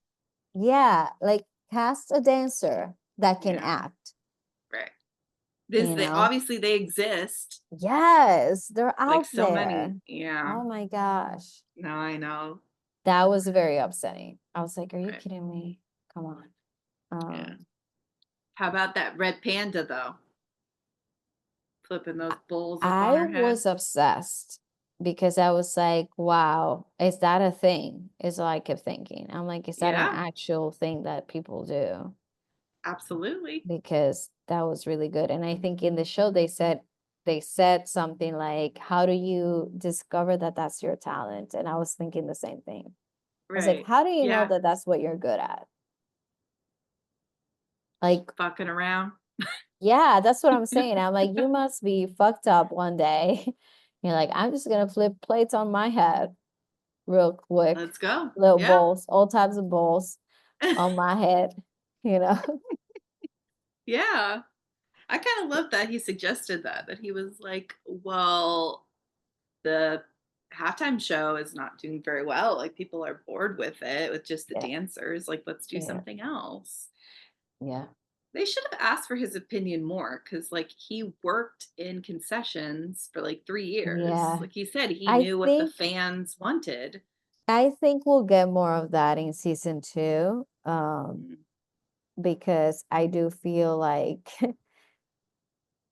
Yeah, like cast a dancer that can Yeah, act, right. you know? Obviously they exist. Yes, they're Like out so there. many. Yeah. Oh my gosh. No, I know. That was very upsetting. I was like, are you Right. kidding me? Come on. Yeah. How about that red panda though? Flipping those bowls up on I her head. was obsessed because I was like, wow, is that a thing? Is what I kept thinking. I'm like, is that an Yeah, actual thing that people do? absolutely. Because that was really good. And I think in the show they said something like, how do you discover that that's your talent? And I was thinking the same thing. I was like, Right. how do you know Yeah. that that's what you're good at? Like, Fucking around. yeah, that's what I'm saying. I'm like, you must be fucked up one day. You're like, I'm just gonna flip plates on my head real quick. Let's go. Little Yeah. bowls, all types of bowls on my head, you know? Yeah. I kind of love that he suggested that he was like, well, the halftime show is not doing very well. Like people are bored with it, with just the Yeah, dancers. Like, let's do yeah, something else. yeah. They should have asked for his opinion more because, like, he worked in concessions for like 3 years. Yeah. Like he said, he I knew what the think fans wanted. I think we'll get more of that in season 2. Mm. Because I do feel like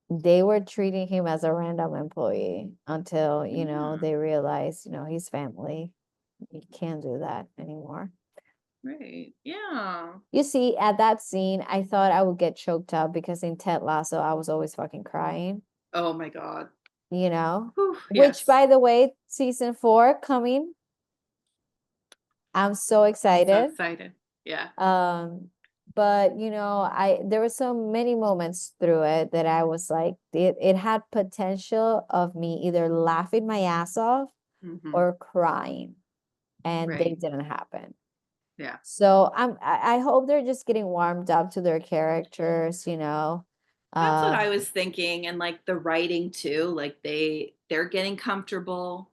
they were treating him as a random employee until, Yeah, they realized, he's family. You can't do that anymore. right. Yeah. You see, at that scene, I thought I would get choked up because in Ted Lasso, I was always fucking crying, Oh my God. Whew, which, yes. by the way, season 4 coming. I'm so I'm so excited. excited. Yeah. But there were so many moments through it that I was like, it had potential of me either laughing my ass off Hmm. or crying, and they Right. didn't happen. Yeah. So I hope they're just getting warmed up to their characters, That's what I Um, was thinking. And like the writing too, like they're getting comfortable.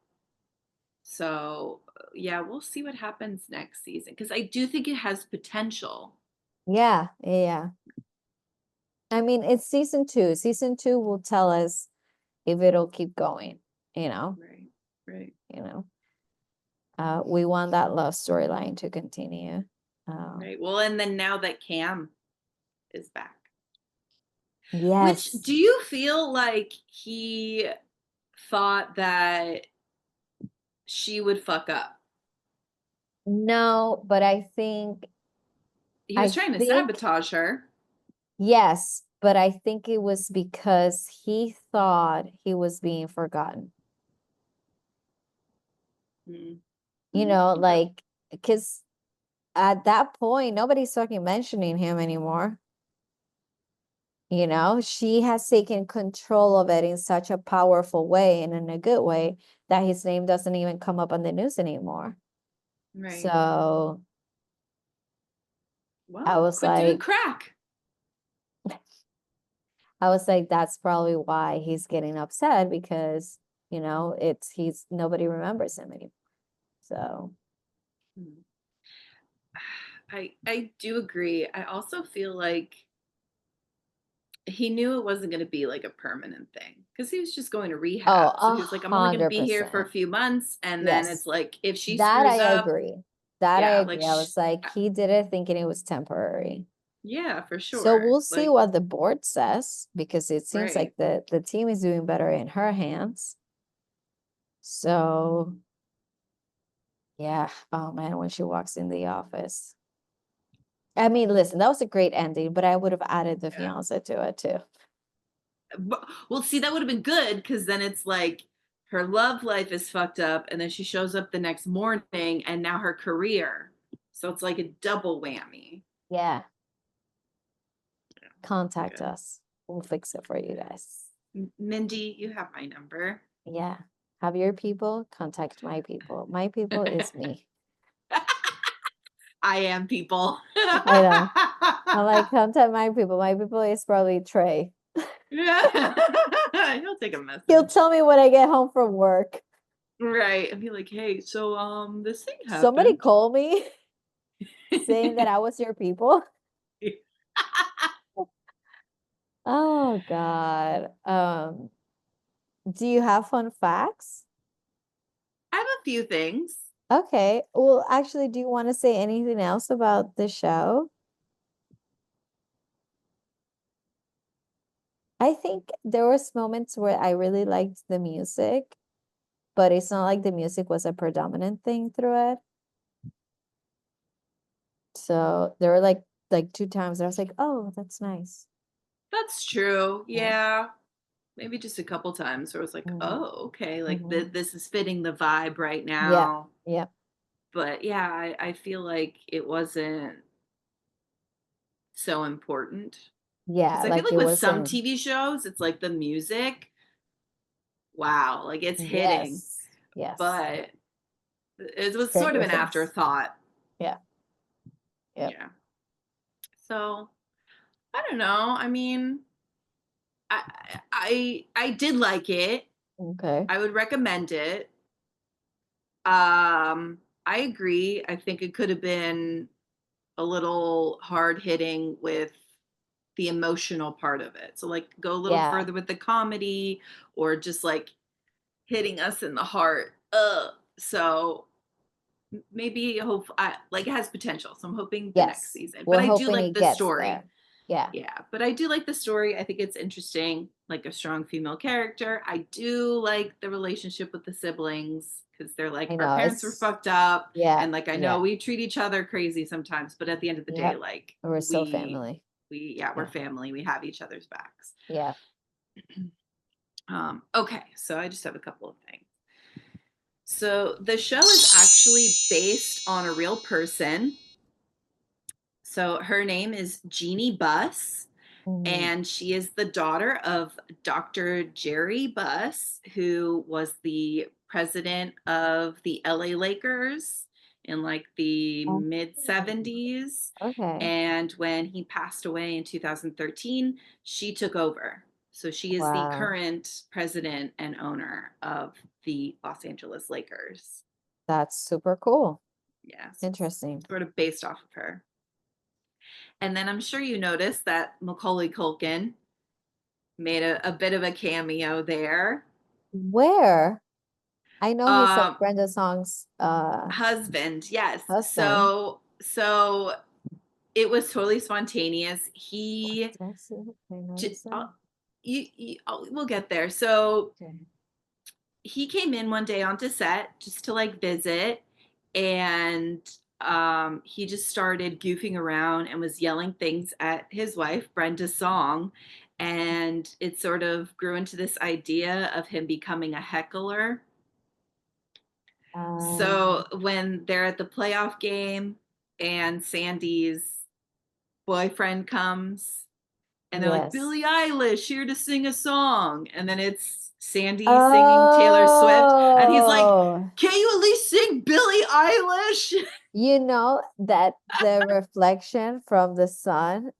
So yeah, we'll see what happens next season because I do think it has potential. Yeah, yeah. I mean, it's season 2. Season 2 will tell us if it'll keep going, you know, Right. you know. We want that love storyline to continue. Right. Well, and then now that Cam is back. Which, Yes. do you feel like he thought that she would fuck up? No, but I think He was trying to sabotage her. Yes, but I think it was because he thought he was being forgotten. Mm. You know, like, because at that point, nobody's fucking mentioning him anymore. You know, she has taken control of it in such a powerful way and in a good way that his name doesn't even come up on the news anymore. Right. So Well, I was quit doing like, crack. that's probably why he's getting upset, because, you know, nobody remembers him anymore. So I do agree. I also feel like he knew it wasn't going to be like a permanent thing, because he was just going to rehab. So he was like, I'm only going to be here for a 100%. few months. And then Yes, it's like, if she that screws I up, agree. That I yeah, agree. I was like, he did it thinking it was temporary. yeah, for So sure. we'll see Like, what the board says, because it seems right. like the team is doing better in her hands. So yeah. Oh man, when she walks in the office. I mean, listen, that was a great ending, but I would have added the fiance to it too. Well, see, that would have been good, because then it's like her love life is fucked up, and then she shows up the next morning, and now her career. So it's like a double whammy. Yeah. Contact us. We'll fix it for you guys. Mindy, you have my number. Yeah. Have your people contact my people. My people is me. I am people. I know. I'm like, contact my people. My people is probably Trey. Yeah. He'll take a message. He'll tell me when I get home from work. Right. And be like, hey, so this thing happened. Somebody call me saying that I was your people. Oh God. Do you have fun facts? I have a few things. Okay. Well, actually, do you want to say anything else about the show? I think there was moments where I really liked the music, but it's not like the music was a predominant thing through it. So there were like 2 times that I was like, oh, that's nice. That's true. Yeah. Maybe just a couple times where I was like, Mhm. oh, okay, like Mhm. this is fitting the vibe right Yeah. now. Yeah. But yeah, I feel like it wasn't so important. Yeah. Because I feel Like like it with some wasn't. TV shows, it's like the music, wow, like it's hitting. Yes. Yes. But it was sort of Stranger an Things. afterthought. Yeah. Yep. Yeah. So I don't know. I mean, I did like it. Okay. I would recommend it. I agree. I think it could have been a little hard hitting with the emotional part of it. So like go a little Yeah. further with the comedy, or just like hitting us in the heart. So maybe like it has potential. So I'm hoping the next Yes. season. But We're I do hoping like it the gets story. there. Yeah. Yeah, but I do like the story. I think it's interesting, like a strong female character. I do like the relationship with the siblings, because they're like, I our know. parents were fucked up. Yeah. And like, I know Yeah. we treat each other crazy sometimes, but at the end of the day, Yep. like We're still family. we're family. We have each other's backs. Yeah. Okay, so I just have a couple of things. So the show is actually based on a real person. So her name is Jeannie Buss, Mhm. and she is the daughter of Dr. Jerry Buss, who was the president of the LA Lakers in like the Oh, mid 70s. okay. And when he passed away in 2013, she took over. So she is the Wow. current president and owner of the Los Angeles Lakers. That's super cool. Yes. Interesting. Sort of based off of her. And then I'm sure you noticed that Macaulay Culkin made a bit of a cameo there. Where? I know he's like Um, Brenda Song's husband, yes. husband. So it was totally spontaneous. Did I see it? Did I notice that? We'll get there. So Okay. he came in one day onto set just to like visit, and he just started goofing around and was yelling things at his wife, Brenda Song, and it sort of grew into this idea of him becoming a heckler. So when they're at the playoff game and Sandy's boyfriend comes and they're like, Billie Eilish here to sing a song, and then it's Sandy singing Taylor Swift, and he's like, can you at least sing Billie Eilish? You know that the reflection from the sun,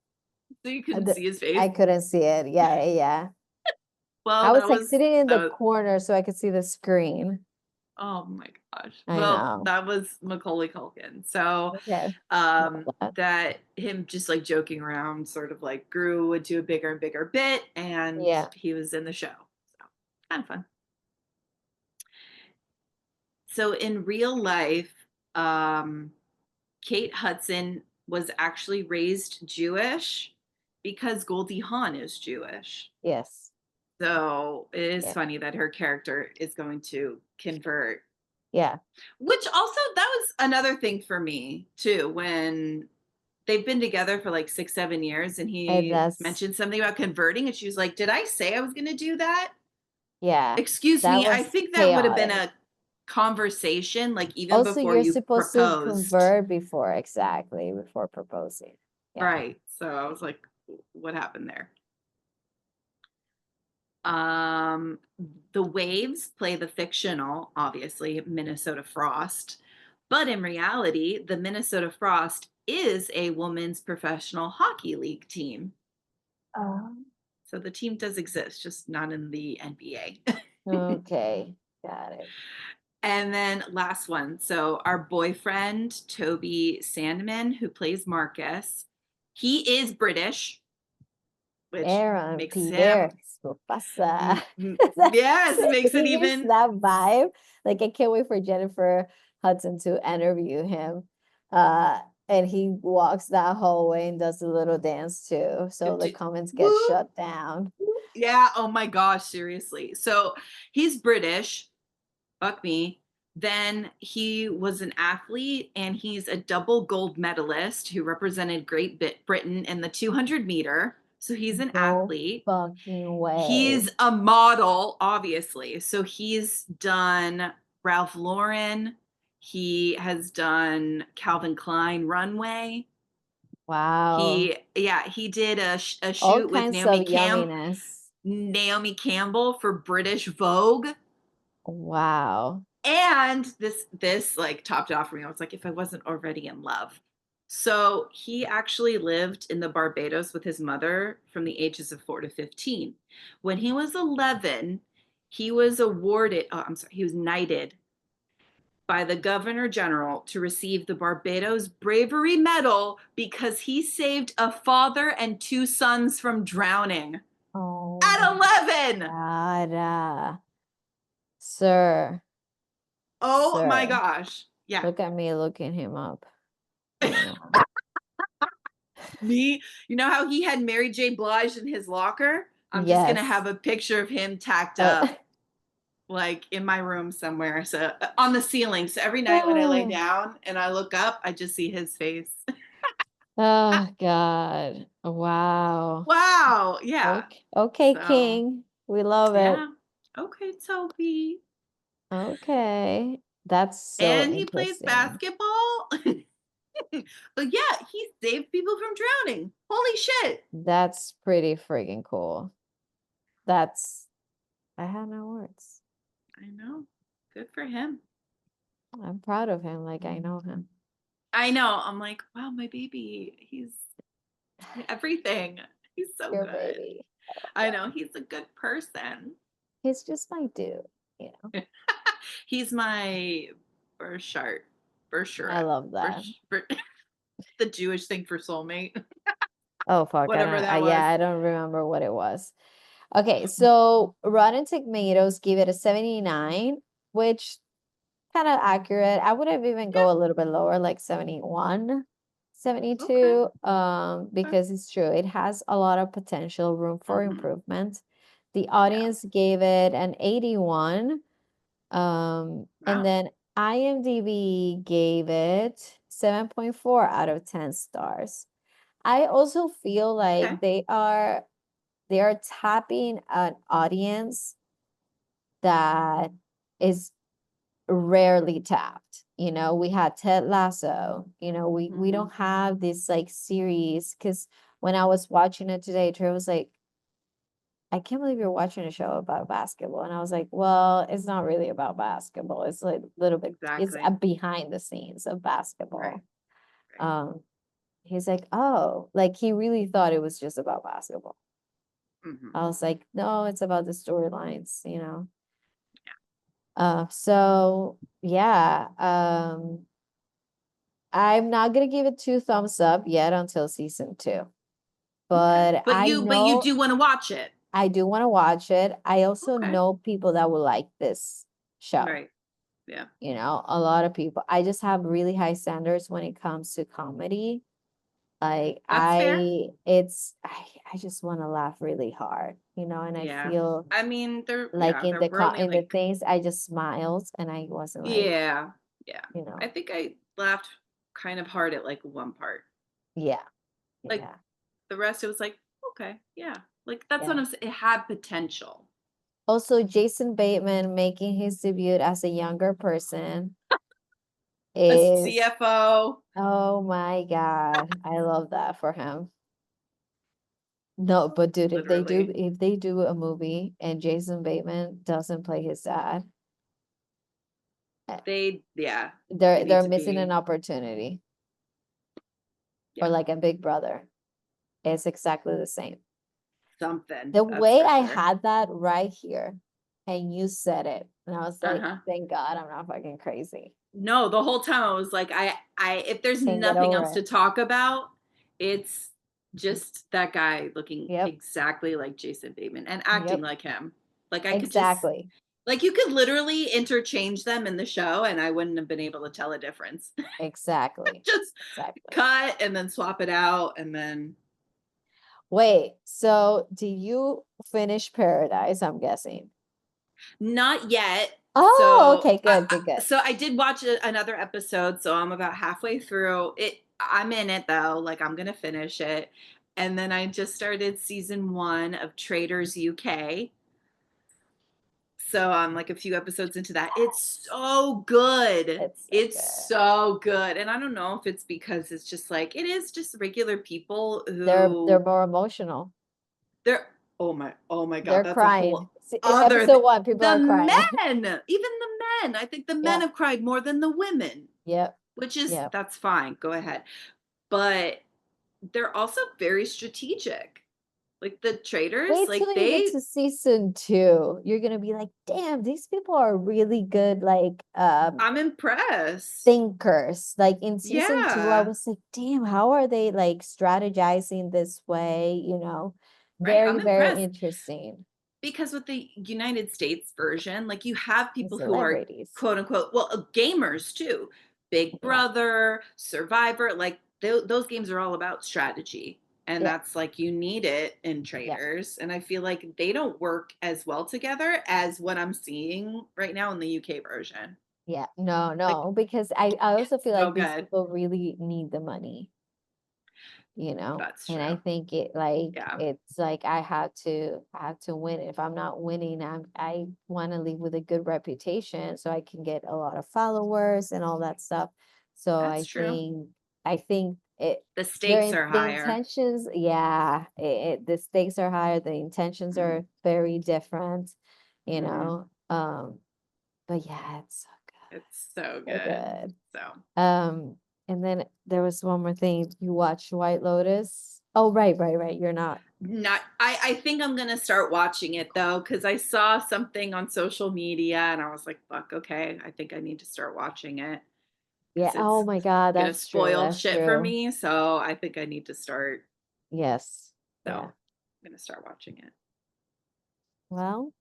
So you couldn't see his face? I couldn't see it. Yeah. Well, I was like sitting in the corner so I could see the screen. Oh my gosh. I Well, know. that was Macaulay Culkin. So Okay. that him just like joking around sort of like grew into a bigger and bigger bit, and he was in the show. So kind of fun. So in real life, Kate Hudson was actually raised Jewish because Goldie Hawn is Jewish. Yes. So it is funny that her character is going to convert. Yeah. Which also, that was another thing for me too, when they've been together for like 6-7 years and he mentioned something about converting and she was like, did I say I was going to do that? Yeah. Excuse me. I think that would have been a conversation, like even also, before you're you supposed proposed. to convert before proposing. Yeah. Right. So I was like, what happened there? The Waves play the fictional, obviously, Minnesota Frost, but in reality, the Minnesota Frost is a women's professional hockey league team. So the team does exist, just not in the NBA. Okay, got it. And then last one. So our boyfriend, Toby Sandman, who plays Marcus, he is British, which makes him yes, makes it even that vibe. Like I can't wait for Jennifer Hudson to interview him. And he walks that hallway and does a little dance too. So the comments get shut down. Yeah, oh my gosh, seriously. So he's British, fuck me. Then he was an athlete and he's a double gold medalist who represented Great Britain in the 200 meter. So he's an athlete. Fucking way. He's a model, obviously. So he's done Ralph Lauren. He has done Calvin Klein runway. Wow. He did a shoot with Naomi Campbell for British Vogue. Wow. And this like topped it off for me. I was like, if I wasn't already in love. So he actually lived in the Barbados with his mother from the ages of 4 to 15. When he was 11, he was knighted by the Governor General to receive the Barbados Bravery Medal because he saved a father and 2 sons from drowning. Oh, at 11. God, sir. Oh my gosh. Yeah. Look at me looking him up. Me, you know how he had Mary J. Blige in his locker? I'm just going to have a picture of him tacked up like in my room somewhere. So on the ceiling. So every night when I lay down and I look up, I just see his face. Oh God. Wow. Wow. Yeah. Okay, so, King. We love it. Okay, Toby. Okay. That's so and he plays basketball. But yeah, he saved people from drowning. Holy shit. That's pretty freaking cool. I have no words. I know. Good for him. I'm proud of him. Like I know him. I know. I'm like, wow, my baby. He's everything. He's so good. Baby. I know. He's a good person. He's just my dude, you know. He's my Bershart. I love that. The Jewish thing for soulmate. Oh fuck, whatever that was. yeah, I don't remember what it was. Okay, so Rotten Tomatoes give it a 79, which kind of accurate. I would have even go a little bit lower, like 71, 72, because it's true. It has a lot of potential, room for improvement. The audience gave it an 81. And then IMDb gave it 7.4 out of 10 stars. I also feel like they are tapping an audience that is rarely tapped. You know, we had Ted Lasso. You know, we don't have this like series, because when I was watching it today, Trey was like, I can't believe you're watching a show about basketball. And I was like, well, it's not really about basketball. It's like a little bit, it's a behind the scenes of basketball. Right. He's like, oh, like he really thought it was just about basketball. I was like, no, it's about the storylines, you know. So yeah, I'm not gonna give it 2 thumbs up yet until season 2. But you do want to watch it. I do want to watch it. I also know people that will like this show. Right. Yeah. You know, a lot of people. I just have really high standards when it comes to comedy. Like I just want to laugh really hard, you know, and I feel, I mean, they're like in the really, in the things I just smiled and I wasn't like, yeah. you know. I think I laughed kind of hard at like one part. Yeah. Like Yeah. the rest, it was like, okay, yeah. Like that's what I'm saying. It had potential. Also, Jason Bateman making his debut as a younger person is A CFO. Oh my God. I love that for him. No, but dude, if they do a movie and Jason Bateman doesn't play his dad, they're missing an opportunity. Or like a Big Brother. It's exactly the same. Something. The way I had that right here and you said it, and I was like, thank God I'm not fucking crazy. No, the whole time I was like, I if there's nothing else to talk about, it's just that guy looking exactly like Jason Bateman and acting like him. Like I could just, like you could literally interchange them in the show and I wouldn't have been able to tell a difference. Exactly. Just cut and then swap it out and then. Wait, so do you finish Paradise, I'm guessing? Not yet. Oh, okay, good. So I did watch another episode, so I'm about halfway through it. I'm in it though, like I'm gonna finish it. And then I just started season 1 of Traders UK. So I'm like a few episodes into that. It's so good. It's so good. And I don't know if it's because it's just like it is just regular people who they're more emotional. Oh my God. They're that's crying. a whole other Episode 1, people are crying. Even the men. I think the men have cried more than the women. Yep. Which is that's fine. Go ahead. But they're also very strategic. Like the traders, wait like till you get to season 2. You're gonna be like, damn, these people are really good, like I'm impressed. Thinkers. Like in season 2, I was like, damn, how are they like strategizing this way? You know, very, very interesting. Because with the United States version, like you have people who are quote unquote, gamers too. Big Brother, Survivor, like those games are all about strategy. And that's like, you need it in traders. And I feel like they don't work as well together as what I'm seeing right now in the UK version. Yeah, no, because I also feel like these people really need the money. You know, that's true. And I think it like it's like I have to win. If I'm not winning, I want to leave with a good reputation so I can get a lot of followers and all that stuff. So I think the stakes are higher. The intentions, the stakes are higher. The intentions are very different, you know. But yeah, it's so good. It's so good. And then there was one more thing. You watched White Lotus? Oh, right. You're not. I think I'm going to start watching it though, because I saw something on social media and I was like, fuck, okay, I think I need to start watching it. Yeah. Oh my God. That's spoiled true. shit for me. So I think I need to start Yes. So Yeah. I'm gonna start watching it. Well,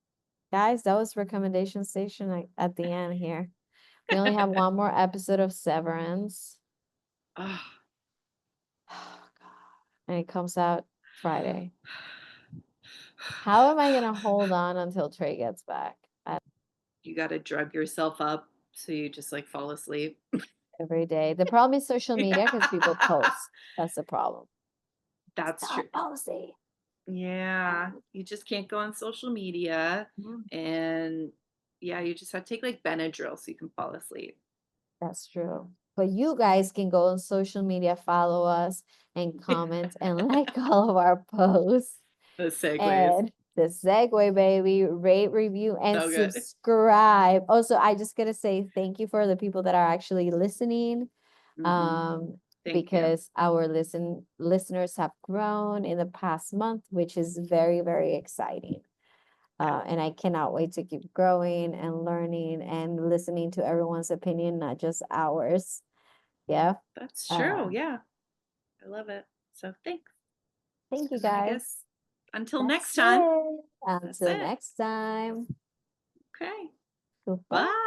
guys, that was recommendation station at the end here. We only have one more episode of Severance. Oh, God. And it comes out Friday. How am I gonna hold on until Trey gets back? You gotta drug yourself up so you just like fall asleep Every day. The problem is social media because people post. That's the problem. That's Stop true. posting. Yeah, you just can't go on social media, and yeah, you just have to take like Benadryl so you can fall asleep. That's true. But you guys can go on social media, follow us, and comment and like all of our posts. The segues. And the segue, baby, rate, review, and So good. subscribe. Also, I just gotta say thank you for the people that are actually listening. Because our listeners have grown in the past month, which is very, very exciting. And I cannot wait to keep growing and learning and listening to everyone's opinion, not just ours. Yeah. That's true. Yeah. I love it. So thanks. Thank you, And guys. I guess until next time. Until next time. Okay. Goodbye. Bye.